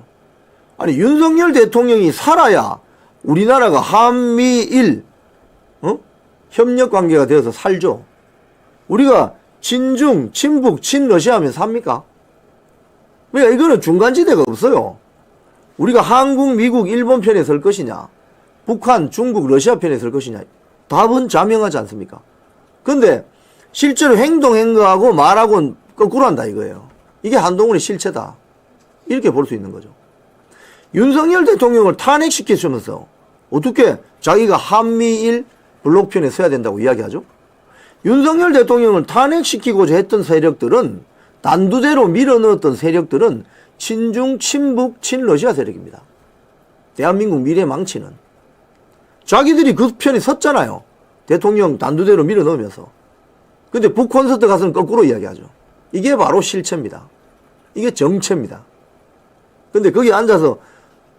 아니, 윤석열 대통령이 살아야 우리나라가 한미일, 협력 관계가 되어서 살죠. 우리가 친중, 친북, 친러시아 하면 삽니까? 그러니까 이거는 중간지대가 없어요. 우리가 한국, 미국, 일본 편에 설 것이냐, 북한, 중국, 러시아 편에 설 것이냐, 답은 자명하지 않습니까? 근데 실제로 행동하고 말하고는 거꾸로 한다 이거예요. 이게 한동훈의 실체다. 이렇게 볼 수 있는 거죠. 윤석열 대통령을 탄핵시키면서 어떻게 자기가 한미일 블록편에 서야 된다고 이야기하죠? 윤석열 대통령을 탄핵시키고자 했던 세력들은, 단두대로 밀어넣었던 세력들은 친중, 친북, 친러시아 세력입니다. 대한민국 미래 망치는. 자기들이 그 편에 섰잖아요. 대통령 단두대로 밀어넣으면서. 근데 북콘서트 가서는 거꾸로 이야기하죠. 이게 바로 실체입니다. 이게 정체입니다. 근데 거기 앉아서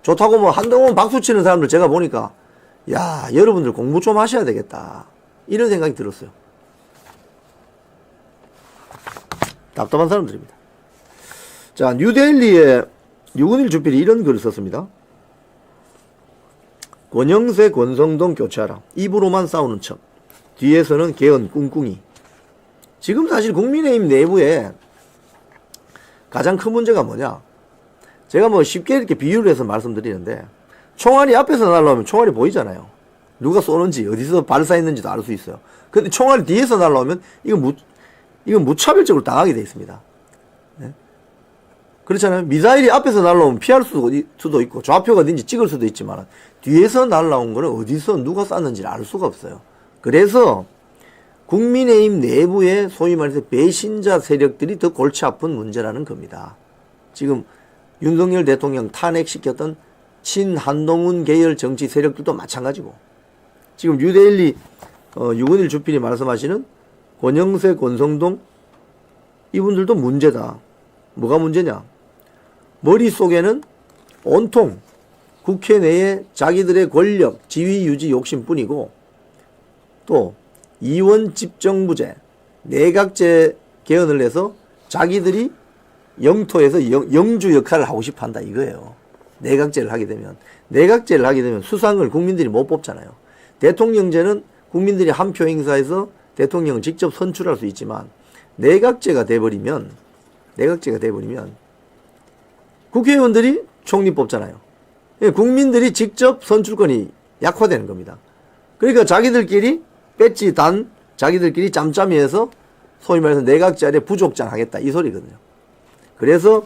좋다고 뭐 한동훈 박수 치는 사람들 제가 보니까, 야, 여러분들 공부 좀 하셔야 되겠다, 이런 생각이 들었어요. 답답한 사람들입니다. 자, 뉴데일리의 유근일 주필이 이런 글을 썼습니다. 권영세, 권성동 교체하라. 입으로만 싸우는 척, 뒤에서는 개헌 꿍꿍이. 지금 사실 국민의힘 내부에 가장 큰 문제가 뭐냐, 제가 뭐 쉽게 이렇게 비유를 해서 말씀드리는데, 총알이 앞에서 날라오면 총알이 보이잖아요. 누가 쏘는지, 어디서 발사했는지도 알 수 있어요. 근데 총알이 뒤에서 날라오면 이건 무차별적으로 당하게 되어 있습니다. 네? 그렇잖아요. 미사일이 앞에서 날라오면 피할 수도 있고 좌표가 어딘지 찍을 수도 있지만, 뒤에서 날라온 거는 어디서 누가 쐈는지를 알 수가 없어요. 그래서 국민의힘 내부의 소위 말해서 배신자 세력들이 더 골치 아픈 문제라는 겁니다. 지금 윤석열 대통령 탄핵시켰던 친한동훈 계열 정치 세력들도 마찬가지고, 지금 뉴데일리 유근일 주필이 말씀하시는 권영세, 권성동, 이분들도 문제다. 뭐가 문제냐? 머릿속에는 온통 국회 내에 자기들의 권력, 지위 유지 욕심뿐이고, 또 이원 집정부제, 내각제 개헌을 해서 자기들이 영토에서 영주 역할을 하고 싶어 한다, 이거예요. 내각제를 하게 되면 수상을 국민들이 못 뽑잖아요. 대통령제는 국민들이 한 표 행사해서 대통령을 직접 선출할 수 있지만, 내각제가 돼버리면 국회의원들이 총리 뽑잖아요. 국민들이 직접 선출권이 약화되는 겁니다. 그러니까 자기들끼리 배지 단, 자기들끼리 짬짬이해서 소위 말해서 내각제 아래 부족장 하겠다, 이 소리거든요. 그래서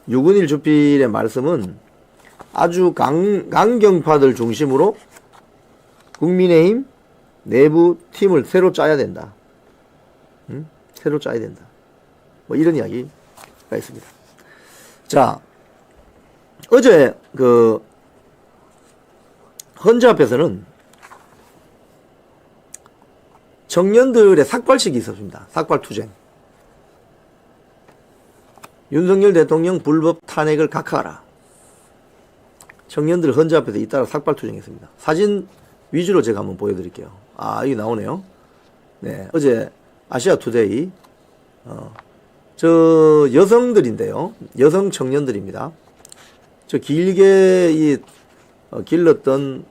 유근일 주필의 말씀은 아주 강경파들 중심으로 국민의힘 내부 팀을 새로 짜야 된다. 새로 짜야 된다. 뭐 이런 이야기가 있습니다. 자, 어제 헌재 앞에서는 청년들의 삭발식이 있었습니다. 삭발투쟁. 윤석열 대통령 불법 탄핵을 각하하라. 청년들 헌재 앞에서 잇따라 삭발투쟁했습니다. 사진 위주로 제가 한번 보여드릴게요. 아, 이게 나오네요. 네, 어제 아시아투데이, 저 여성들인데요. 여성 청년들입니다. 저 길게 길렀던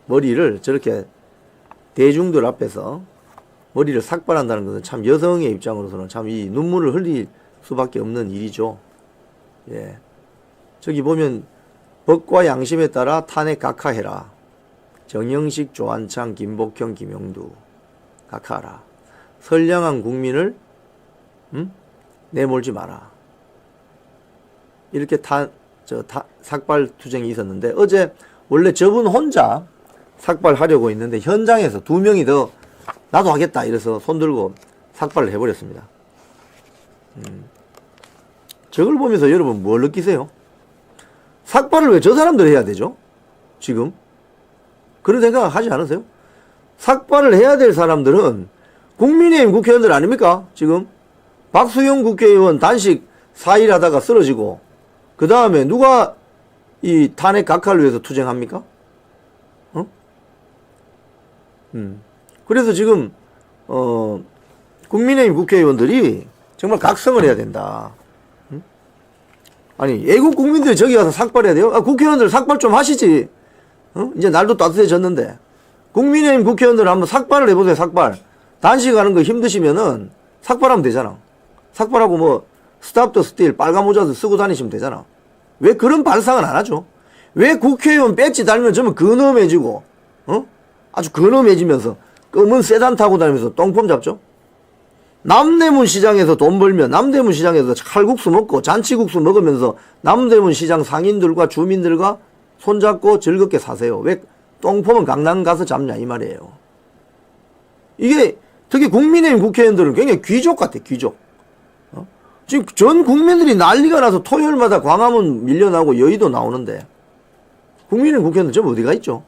머리를 저렇게 대중들 앞에서 머리를 삭발한다는 것은 참 여성의 입장으로서는 참 이 눈물을 흘릴 수밖에 없는 일이죠. 예. 저기 보면 법과 양심에 따라 탄핵 각하해라. 정영식, 조한창, 김복형, 김용두 각하하라. 선량한 국민을 내몰지 마라. 이렇게 삭발 투쟁이 있었는데, 어제 원래 저분 혼자 삭발하려고 했는데 현장에서 2명이 더 나도 하겠다 이래서 손들고 삭발을 해버렸습니다. 저걸 보면서 여러분 뭘 느끼세요? 삭발을 왜 저 사람들이 해야 되죠? 지금? 그런 생각 하지 않으세요? 삭발을 해야 될 사람들은 국민의힘 국회의원들 아닙니까? 지금 박수영 국회의원 단식 4일 하다가 쓰러지고, 그 다음에 누가 이 탄핵 각하를 위해서 투쟁합니까? 그래서 지금 국민의힘 국회의원들이 정말 각성을 해야 된다. 아니, 애국 국민들이 저기 가서 삭발해야 돼요? 아, 국회의원들 삭발 좀 하시지. 이제 날도 따뜻해졌는데. 국민의힘 국회의원들 한번 삭발을 해보세요. 삭발. 단식하는 거 힘드시면은 삭발하면 되잖아. 삭발하고 뭐 스탑 더 스틸 빨간 모자도 쓰고 다니시면 되잖아. 왜 그런 발상을 안 하죠? 왜 국회의원 배지 달면 전부 근엄해지고 아주 근엄해지면서 검은 세단 타고 다니면서 똥폼 잡죠? 남대문 시장에서 돈 벌면 남대문 시장에서 칼국수 먹고 잔치국수 먹으면서 남대문 시장 상인들과 주민들과 손잡고 즐겁게 사세요. 왜 똥폼은 강남 가서 잡냐 이 말이에요. 이게 특히 국민의힘 국회의원들은 굉장히 귀족 같아, 귀족. 지금 전 국민들이 난리가 나서 토요일마다 광화문 밀려나고 여의도 나오는데 국민의힘 국회의원들 전부 어디가 있죠?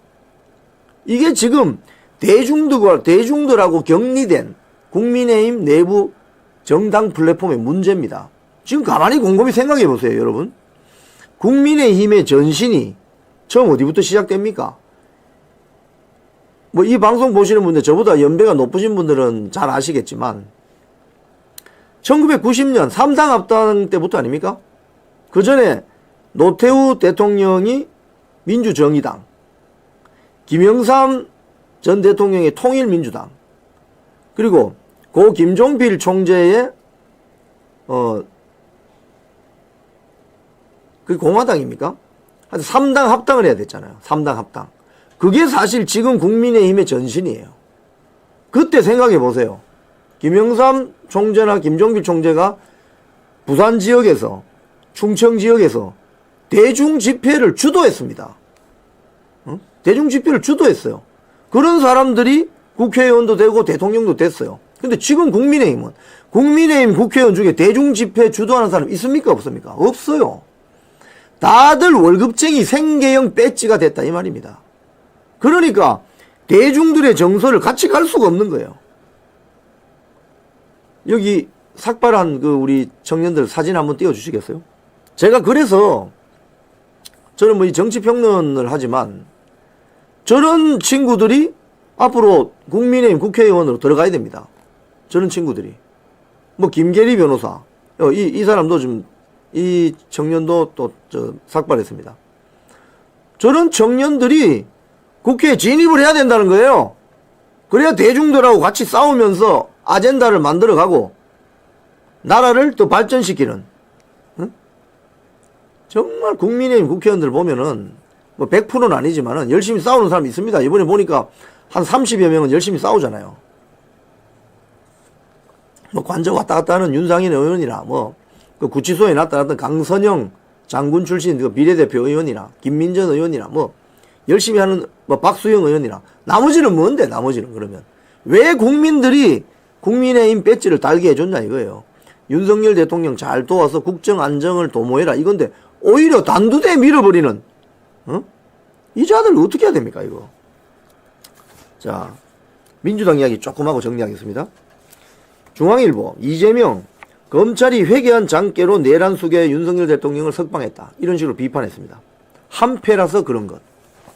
이게 지금 대중들하고 격리된 국민의힘 내부 정당 플랫폼의 문제입니다. 지금 가만히 곰곰이 생각해 보세요, 여러분. 국민의힘의 전신이 처음 어디부터 시작됩니까? 뭐 이 방송 보시는 분들, 저보다 연배가 높으신 분들은 잘 아시겠지만 1990년 3당 합당 때부터 아닙니까? 그 전에 노태우 대통령이 민주정의당, 김영삼 전 대통령의 통일민주당, 그리고 고 김종필 총재의 그 공화당입니까? 하여튼 3당 합당을 해야 됐잖아요. 3당 합당. 그게 사실 지금 국민의힘의 전신이에요. 그때 생각해 보세요. 김영삼 총재나 김종필 총재가 부산 지역에서, 충청 지역에서 대중 집회를 주도했습니다. 대중 집회를 주도했어요. 그런 사람들이 국회의원도 되고 대통령도 됐어요. 근데 지금 국민의힘은, 국민의힘 국회의원 중에 대중 집회 주도하는 사람 있습니까? 없습니까? 없어요. 다들 월급쟁이 생계형 배지가 됐다 이 말입니다. 그러니까 대중들의 정서를 같이 갈 수가 없는 거예요. 여기 삭발한 그 우리 청년들 사진 한번 띄워주시겠어요? 제가 그래서 저는 뭐 이 정치평론을 하지만 저런 친구들이 앞으로 국민의힘 국회의원으로 들어가야 됩니다. 저런 친구들이. 뭐 김계리 변호사, 이 사람도 좀, 이 청년도 또 삭발했습니다. 저런 청년들이 국회에 진입을 해야 된다는 거예요. 그래야 대중들하고 같이 싸우면서 아젠다를 만들어가고 나라를 더 발전시키는, 응? 정말 국민의힘 국회의원들 보면은 뭐 100%는 아니지만은 열심히 싸우는 사람이 있습니다. 이번에 보니까 한 30여 명은 열심히 싸우잖아요. 뭐 관저 왔다 갔다 하는 윤상현 의원이나 뭐 그 구치소에 나타났던 강선영 장군 출신 그 비례대표 의원이나 김민전 의원이나 뭐 열심히 하는 뭐 박수영 의원이나 나머지는 뭔데 나머지는 그러면 왜 국민들이 국민의힘 배지를 달게 해줬냐 이거예요. 윤석열 대통령 잘 도와서 국정 안정을 도모해라 이건데 오히려 단두대에 밀어버리는 이 자들 어떻게 해야 됩니까 이거. 자, 민주당 이야기 조금 하고 정리하겠습니다. 중앙일보 이재명 검찰이 회개한 장깨로 내란 속에 윤석열 대통령을 석방했다 이런 식으로 비판했습니다. 한패라서 그런 것.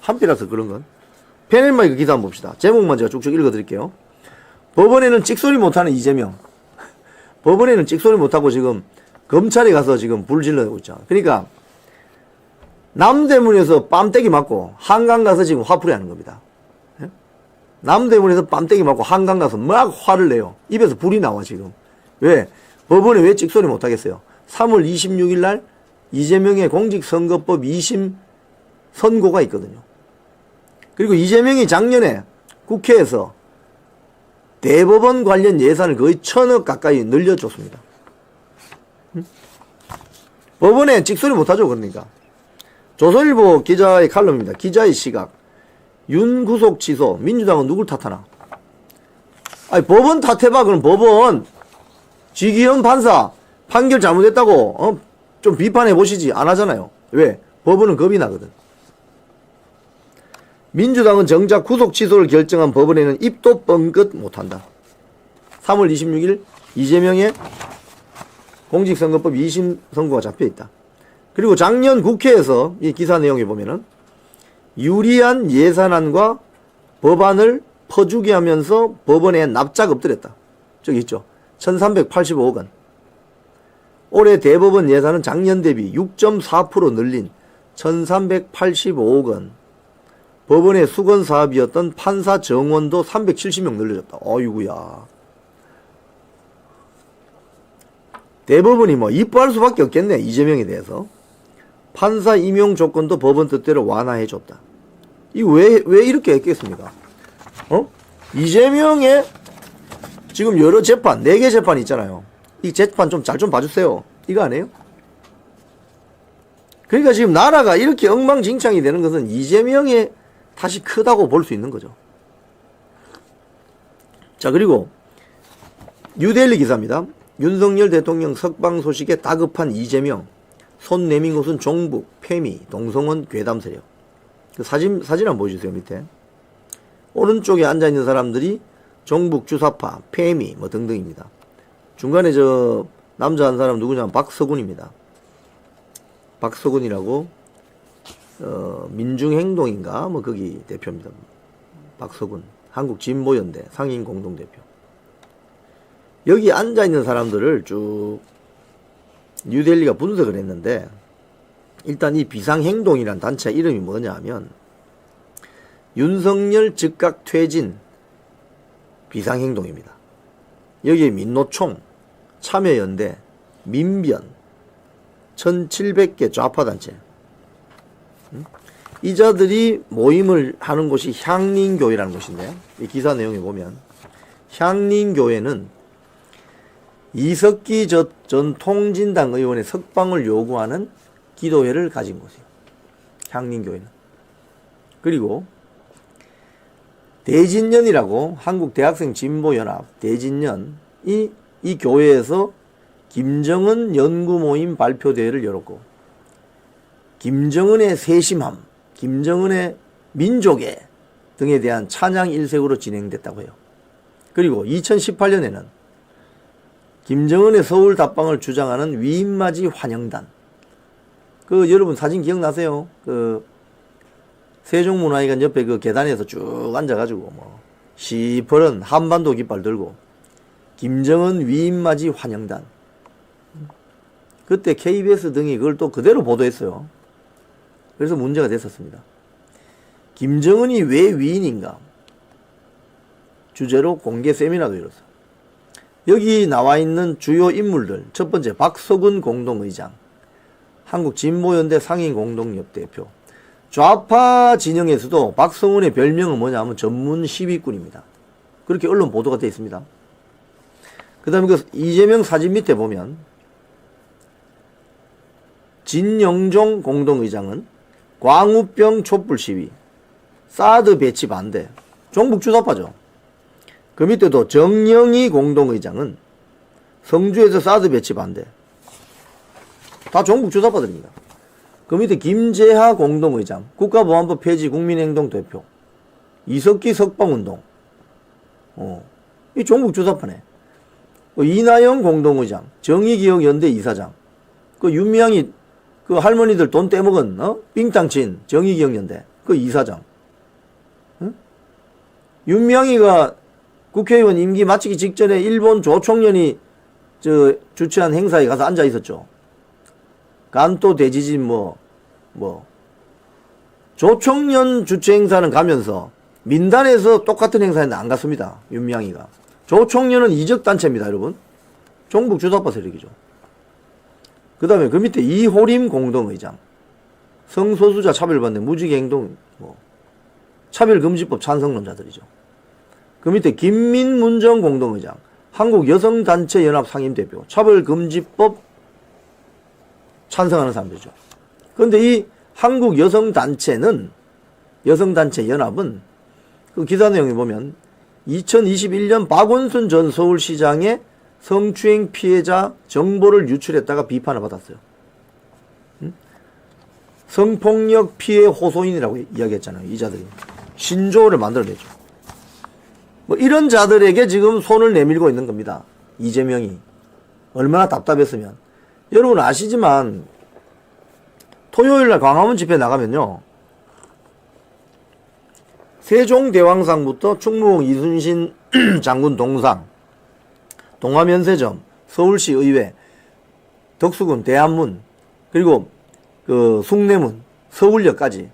한패라서 그런 것. 페넬마이크 기사 한번 봅시다. 제목만 제가 쭉쭉 읽어드릴게요. 법원에는 찍소리 못하는 이재명. 법원에는 찍소리 못하고 지금 검찰에 가서 지금 불질러내고 있잖아. 그러니까 남대문에서 뺨때기 맞고 한강 가서 지금 화풀이 하는 겁니다. 남대문에서 뺨때기 맞고 한강 가서 막 화를 내요. 입에서 불이 나와 지금. 왜? 법원에 왜 찍소리 못하겠어요? 3월 26일 날 이재명의 공직선거법 2심 선고가 있거든요. 그리고 이재명이 작년에 국회에서 대법원 관련 예산을 거의 1,000억 가까이 늘려줬습니다. 법원에 찍소리 못하죠. 그러니까. 조선일보 기자의 칼럼입니다. 기자의 시각. 윤 구속 취소. 민주당은 누굴 탓하나? 아니 법원 탓해봐. 그럼 법원. 지기현 판사 판결 잘못했다고 좀 비판해 보시지. 안 하잖아요. 왜? 법원은 겁이 나거든. 민주당은 정작 구속 취소를 결정한 법원에는 입도 뻥끗 못한다. 3월 26일 이재명의 공직선거법 2심 선고가 잡혀있다. 그리고 작년 국회에서 이 기사 내용에 보면은 유리한 예산안과 법안을 퍼주게 하면서 법원에 납작 엎드렸다. 저기 있죠. 1385억 원. 올해 대법원 예산은 작년 대비 6.4% 늘린 1385억 원. 법원의 수건 사업이었던 판사 정원도 370명 늘려졌다. 어이구야. 대법원이 뭐 이뻐할 수밖에 없겠네. 이재명에 대해서. 판사 임용 조건도 법원 뜻대로 완화해줬다. 이거 왜 이렇게 했겠습니까? 이재명의 지금 여러 재판, 4개 재판 있잖아요. 이 재판 좀 잘 좀 봐주세요. 이거 아니에요? 그러니까 지금 나라가 이렇게 엉망진창이 되는 것은 이재명의 탓이 크다고 볼 수 있는 거죠. 자, 그리고 뉴델리 기사입니다. 윤석열 대통령 석방 소식에 다급한 이재명. 손 내민 곳은 종북, 패미, 동성원, 괴담 세력. 그 사진 한번 보여주세요. 밑에. 오른쪽에 앉아있는 사람들이 종북, 주사파, 패미 뭐 등등입니다. 중간에 저 남자 한 사람 누구냐면 박서군입니다. 박서군이라고 민중행동인가 뭐 거기 대표입니다. 박서군. 한국진보연대 상임 공동대표. 여기 앉아있는 사람들을 쭉 뉴델리가 분석을 했는데, 일단 이 비상행동이란 단체 이름이 뭐냐 하면 윤석열 즉각 퇴진 비상행동입니다. 여기에 민노총, 참여연대, 민변, 1700개 좌파단체, 이 자들이 모임을 하는 곳이 향린교회라는 곳인데요. 이 기사 내용에 보면 향린교회는 이석기 전 통진당 의원의 석방을 요구하는 기도회를 가진 곳이에요. 향린교회는. 그리고 대진연이라고 한국대학생진보연합 대진연이 이 교회에서 김정은 연구모임 발표대회를 열었고, 김정은의 세심함, 김정은의 민족애 등에 대한 찬양 일색으로 진행됐다고 해요. 그리고 2018년에는 김정은의 서울 답방을 주장하는 위인맞이 환영단. 여러분 사진 기억나세요? 세종문화회관 옆에 그 계단에서 쭉 앉아가지고 뭐 시퍼런 한반도 깃발 들고 김정은 위인맞이 환영단. 그때 KBS 등이 그걸 또 그대로 보도했어요. 그래서 문제가 됐었습니다. 김정은이 왜 위인인가? 주제로 공개 세미나도 열었어요. 여기 나와 있는 주요 인물들, 첫 번째 박서군 공동의장, 한국진보연대 상임공동협대표. 좌파 진영에서도 박성훈의 별명은 뭐냐면 전문 시위꾼입니다. 그렇게 언론 보도가 되어 있습니다. 그 다음에 그 이재명 사진 밑에 보면 진영종 공동의장은 광우병 촛불 시위, 사드 배치 반대, 종북 주사파죠. 그 밑에도 정영희 공동의장은 성주에서 사드 배치 반대. 다 종북 주사파들입니다. 그 밑에 김재하 공동의장, 국가보안법 폐지 국민행동 대표, 이석기 석방운동. 이 종북 주사파네. 이나영 공동의장, 정의기억연대 이사장, 윤미향이 할머니들 돈 떼먹은 빙땅친 정의기억연대 이사장. 윤미향이가 국회의원 임기 마치기 직전에 일본 조총련이 주최한 행사에 가서 앉아 있었죠. 간토 대지진 조총련 주최 행사는 가면서 민단에서 똑같은 행사에는 안 갔습니다. 윤미향이가. 조총련은 이적단체입니다, 여러분. 종북 주사파 세력이죠. 그 다음에 그 밑에 이호림 공동의장, 성소수자 차별받는 무지개행동 차별금지법 찬성론자들이죠. 그 밑에 김민문정 공동의장, 한국여성단체연합 상임대표, 차별금지법 찬성하는 사람들이죠. 그런데 이 한국여성단체는, 여성단체연합은 그 기사 내용에 보면 2021년 박원순 전 서울시장의 성추행 피해자 정보를 유출했다가 비판을 받았어요. 성폭력 피해 호소인이라고 이야기했잖아요. 이 자들이 신조어를 만들어냈죠. 이런 자들에게 지금 손을 내밀고 있는 겁니다. 이재명이. 얼마나 답답했으면. 여러분 아시지만 토요일날 광화문 집회 나가면요, 세종대왕상부터 충무공 이순신 장군 동상, 동화면세점, 서울시 의회, 덕수궁 대한문, 그리고 숭례문, 서울역까지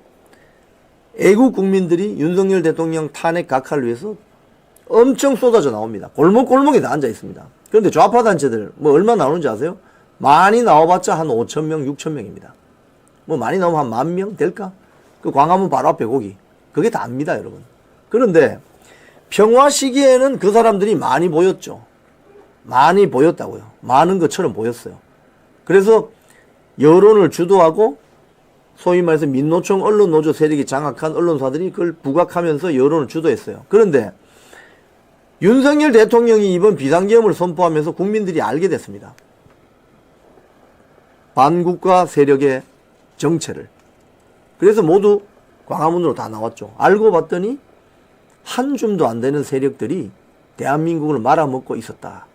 애국 국민들이 윤석열 대통령 탄핵 각하를 위해서 엄청 쏟아져 나옵니다. 골목골목에 다 앉아 있습니다. 그런데 좌파 단체들 얼마 나오는지 아세요? 많이 나와봤자 한 5,000명, 6,000명입니다. 많이 나오면 한 10,000명 될까? 그 광화문 바로 앞에 거기. 그게 다입니다, 여러분. 그런데 평화 시기에는 그 사람들이 많이 보였죠. 많이 보였다고요. 많은 것처럼 보였어요. 그래서 여론을 주도하고 소위 말해서 민노총 언론노조 세력이 장악한 언론사들이 그걸 부각하면서 여론을 주도했어요. 그런데 윤석열 대통령이 이번 비상계엄을 선포하면서 국민들이 알게 됐습니다. 반국가 세력의 정체를. 그래서 모두 광화문으로 다 나왔죠. 알고 봤더니 한 줌도 안 되는 세력들이 대한민국을 말아먹고 있었다.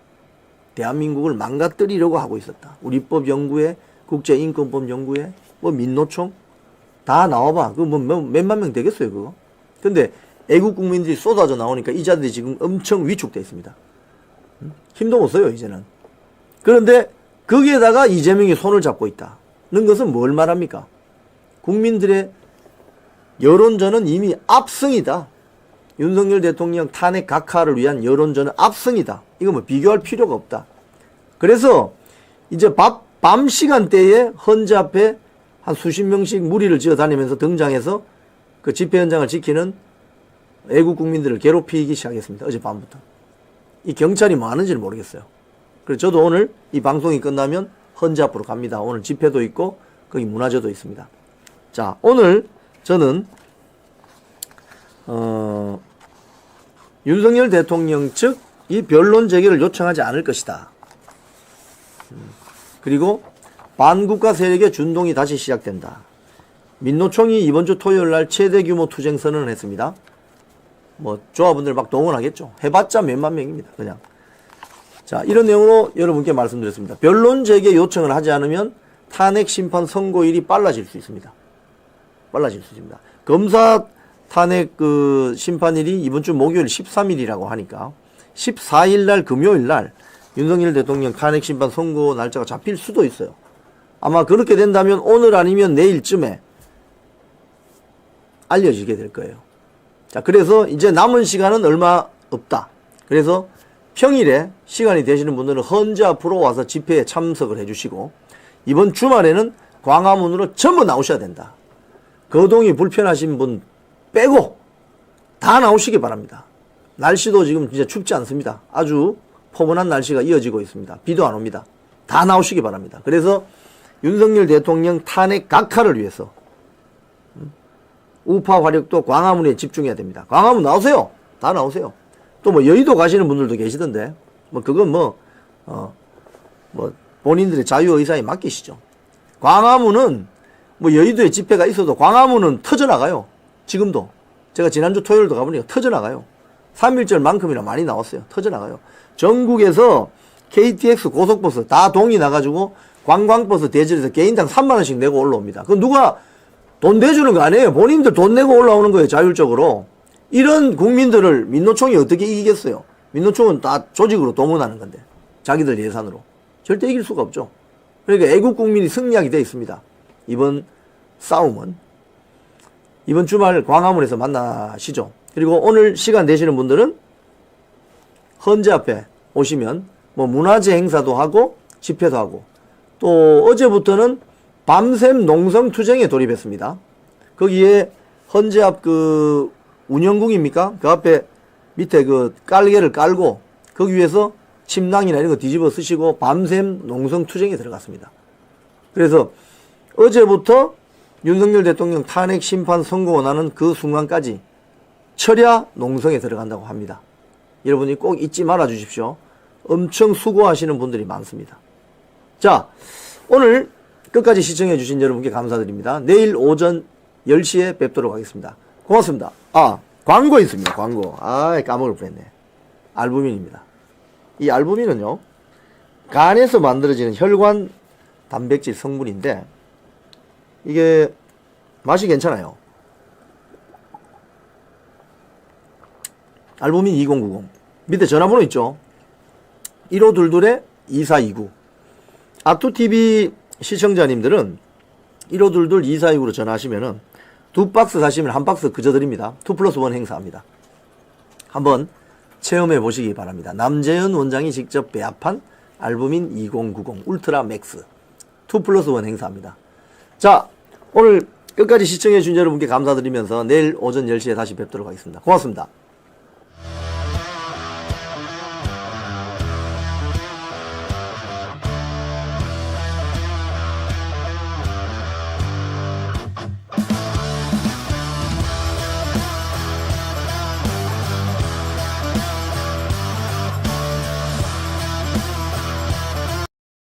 대한민국을 망가뜨리려고 하고 있었다. 우리법 연구회, 국제인권법 연구회, 뭐 민노총 다 나와봐. 그거 뭐 몇만 명 되겠어요, 그거. 근데 애국 국민들이 쏟아져 나오니까 이 자들이 지금 엄청 위축돼 있습니다. 힘도 못 써요, 이제는. 그런데 거기에다가 이재명이 손을 잡고 있다는 것은 뭘 말합니까? 국민들의 여론전은 이미 압승이다. 윤석열 대통령 탄핵 각하를 위한 여론전은 압승이다. 이거 뭐 비교할 필요가 없다. 그래서 이제 밤 시간대에 헌재 앞에 한 수십 명씩 무리를 지어 다니면서 등장해서 그 집회 현장을 지키는 애국 국민들을 괴롭히기 시작했습니다. 어젯밤부터. 이 경찰이 뭐 하는지는 모르겠어요. 그래서 저도 오늘 이 방송이 끝나면 헌재 앞으로 갑니다. 오늘 집회도 있고 거기 문화제도 있습니다. 자, 오늘 저는 윤석열 대통령 측 이 변론 재개를 요청하지 않을 것이다. 그리고 반국가 세력의 준동이 다시 시작된다. 민노총이 이번 주 토요일 날 최대 규모 투쟁 선언을 했습니다. 뭐 조합원들 막 동원하겠죠. 해봤자 몇만 명입니다. 그냥. 자, 이런 내용으로 여러분께 말씀드렸습니다. 변론 재개 요청을 하지 않으면 탄핵 심판 선고일이 빨라질 수 있습니다. 빨라질 수 있습니다. 검사 탄핵 그 심판일이 이번 주 목요일 13일이라고 하니까 14일 날 금요일 날 윤석열 대통령 탄핵 심판 선고 날짜가 잡힐 수도 있어요. 아마 그렇게 된다면 오늘 아니면 내일쯤에 알려지게 될 거예요. 자, 그래서 이제 남은 시간은 얼마 없다. 그래서 평일에 시간이 되시는 분들은 헌재 앞으로 와서 집회에 참석을 해주시고 이번 주말에는 광화문으로 전부 나오셔야 된다. 거동이 불편하신 분 빼고 다 나오시기 바랍니다. 날씨도 지금 진짜 춥지 않습니다. 아주 포근한 날씨가 이어지고 있습니다. 비도 안 옵니다. 다 나오시기 바랍니다. 그래서 윤석열 대통령 탄핵 각하를 위해서 우파 화력도 광화문에 집중해야 됩니다. 광화문 나오세요. 다 나오세요. 또 뭐 여의도 가시는 분들도 계시던데 뭐 그건 뭐 본인들의 자유의사에 맡기시죠. 광화문은 뭐 여의도에 집회가 있어도 광화문은 터져나가요. 지금도. 제가 지난주 토요일도 가보니까 터져나가요. 3.1절만큼이나 많이 나왔어요. 터져나가요. 전국에서 KTX 고속버스 다 동이 나가지고 관광버스 대절해서 개인당 3만원씩 내고 올라옵니다. 그건 누가 돈 대주는 거 아니에요. 본인들 돈 내고 올라오는 거예요. 자율적으로. 이런 국민들을 민노총이 어떻게 이기겠어요? 민노총은 다 조직으로 동원하는 건데. 자기들 예산으로. 절대 이길 수가 없죠. 그러니까 애국 국민이 승리하게 되어 있습니다. 이번 싸움은. 이번 주말 광화문에서 만나시죠. 그리고 오늘 시간 되시는 분들은 헌재 앞에 오시면 뭐 문화제 행사도 하고 집회도 하고 또 어제부터는 밤샘 농성투쟁에 돌입했습니다. 거기에 헌재 앞 그 운영국입니까? 그 앞에 밑에 그 깔개를 깔고 거기 위에서 침낭이나 이런 거 뒤집어 쓰시고 밤샘 농성투쟁에 들어갔습니다. 그래서 어제부터 윤석열 대통령 탄핵 심판 선고가 나는 그 순간까지 철야 농성에 들어간다고 합니다. 여러분이 꼭 잊지 말아 주십시오. 엄청 수고하시는 분들이 많습니다. 자, 오늘 끝까지 시청해 주신 여러분께 감사드립니다. 내일 오전 10시에 뵙도록 하겠습니다. 고맙습니다. 아, 광고 있습니다. 광고. 아, 까먹을 뻔했네. 알부민입니다. 이 알부민은요, 간에서 만들어지는 혈관 단백질 성분인데 이게 맛이 괜찮아요. 알부민 2090 밑에 전화번호 있죠. 1522-2429 아투TV 시청자님들은 1522-2429로 전화하시면은 2박스 사시면 1박스 그저 드립니다. 2+1 행사합니다. 한번 체험해 보시기 바랍니다. 남재현 원장이 직접 배합한 알부민 2090 울트라 맥스 2+1 행사합니다. 자, 오늘 끝까지 시청해 주신 여러분께 감사드리면서 내일 오전 10시에 다시 뵙도록 하겠습니다. 고맙습니다.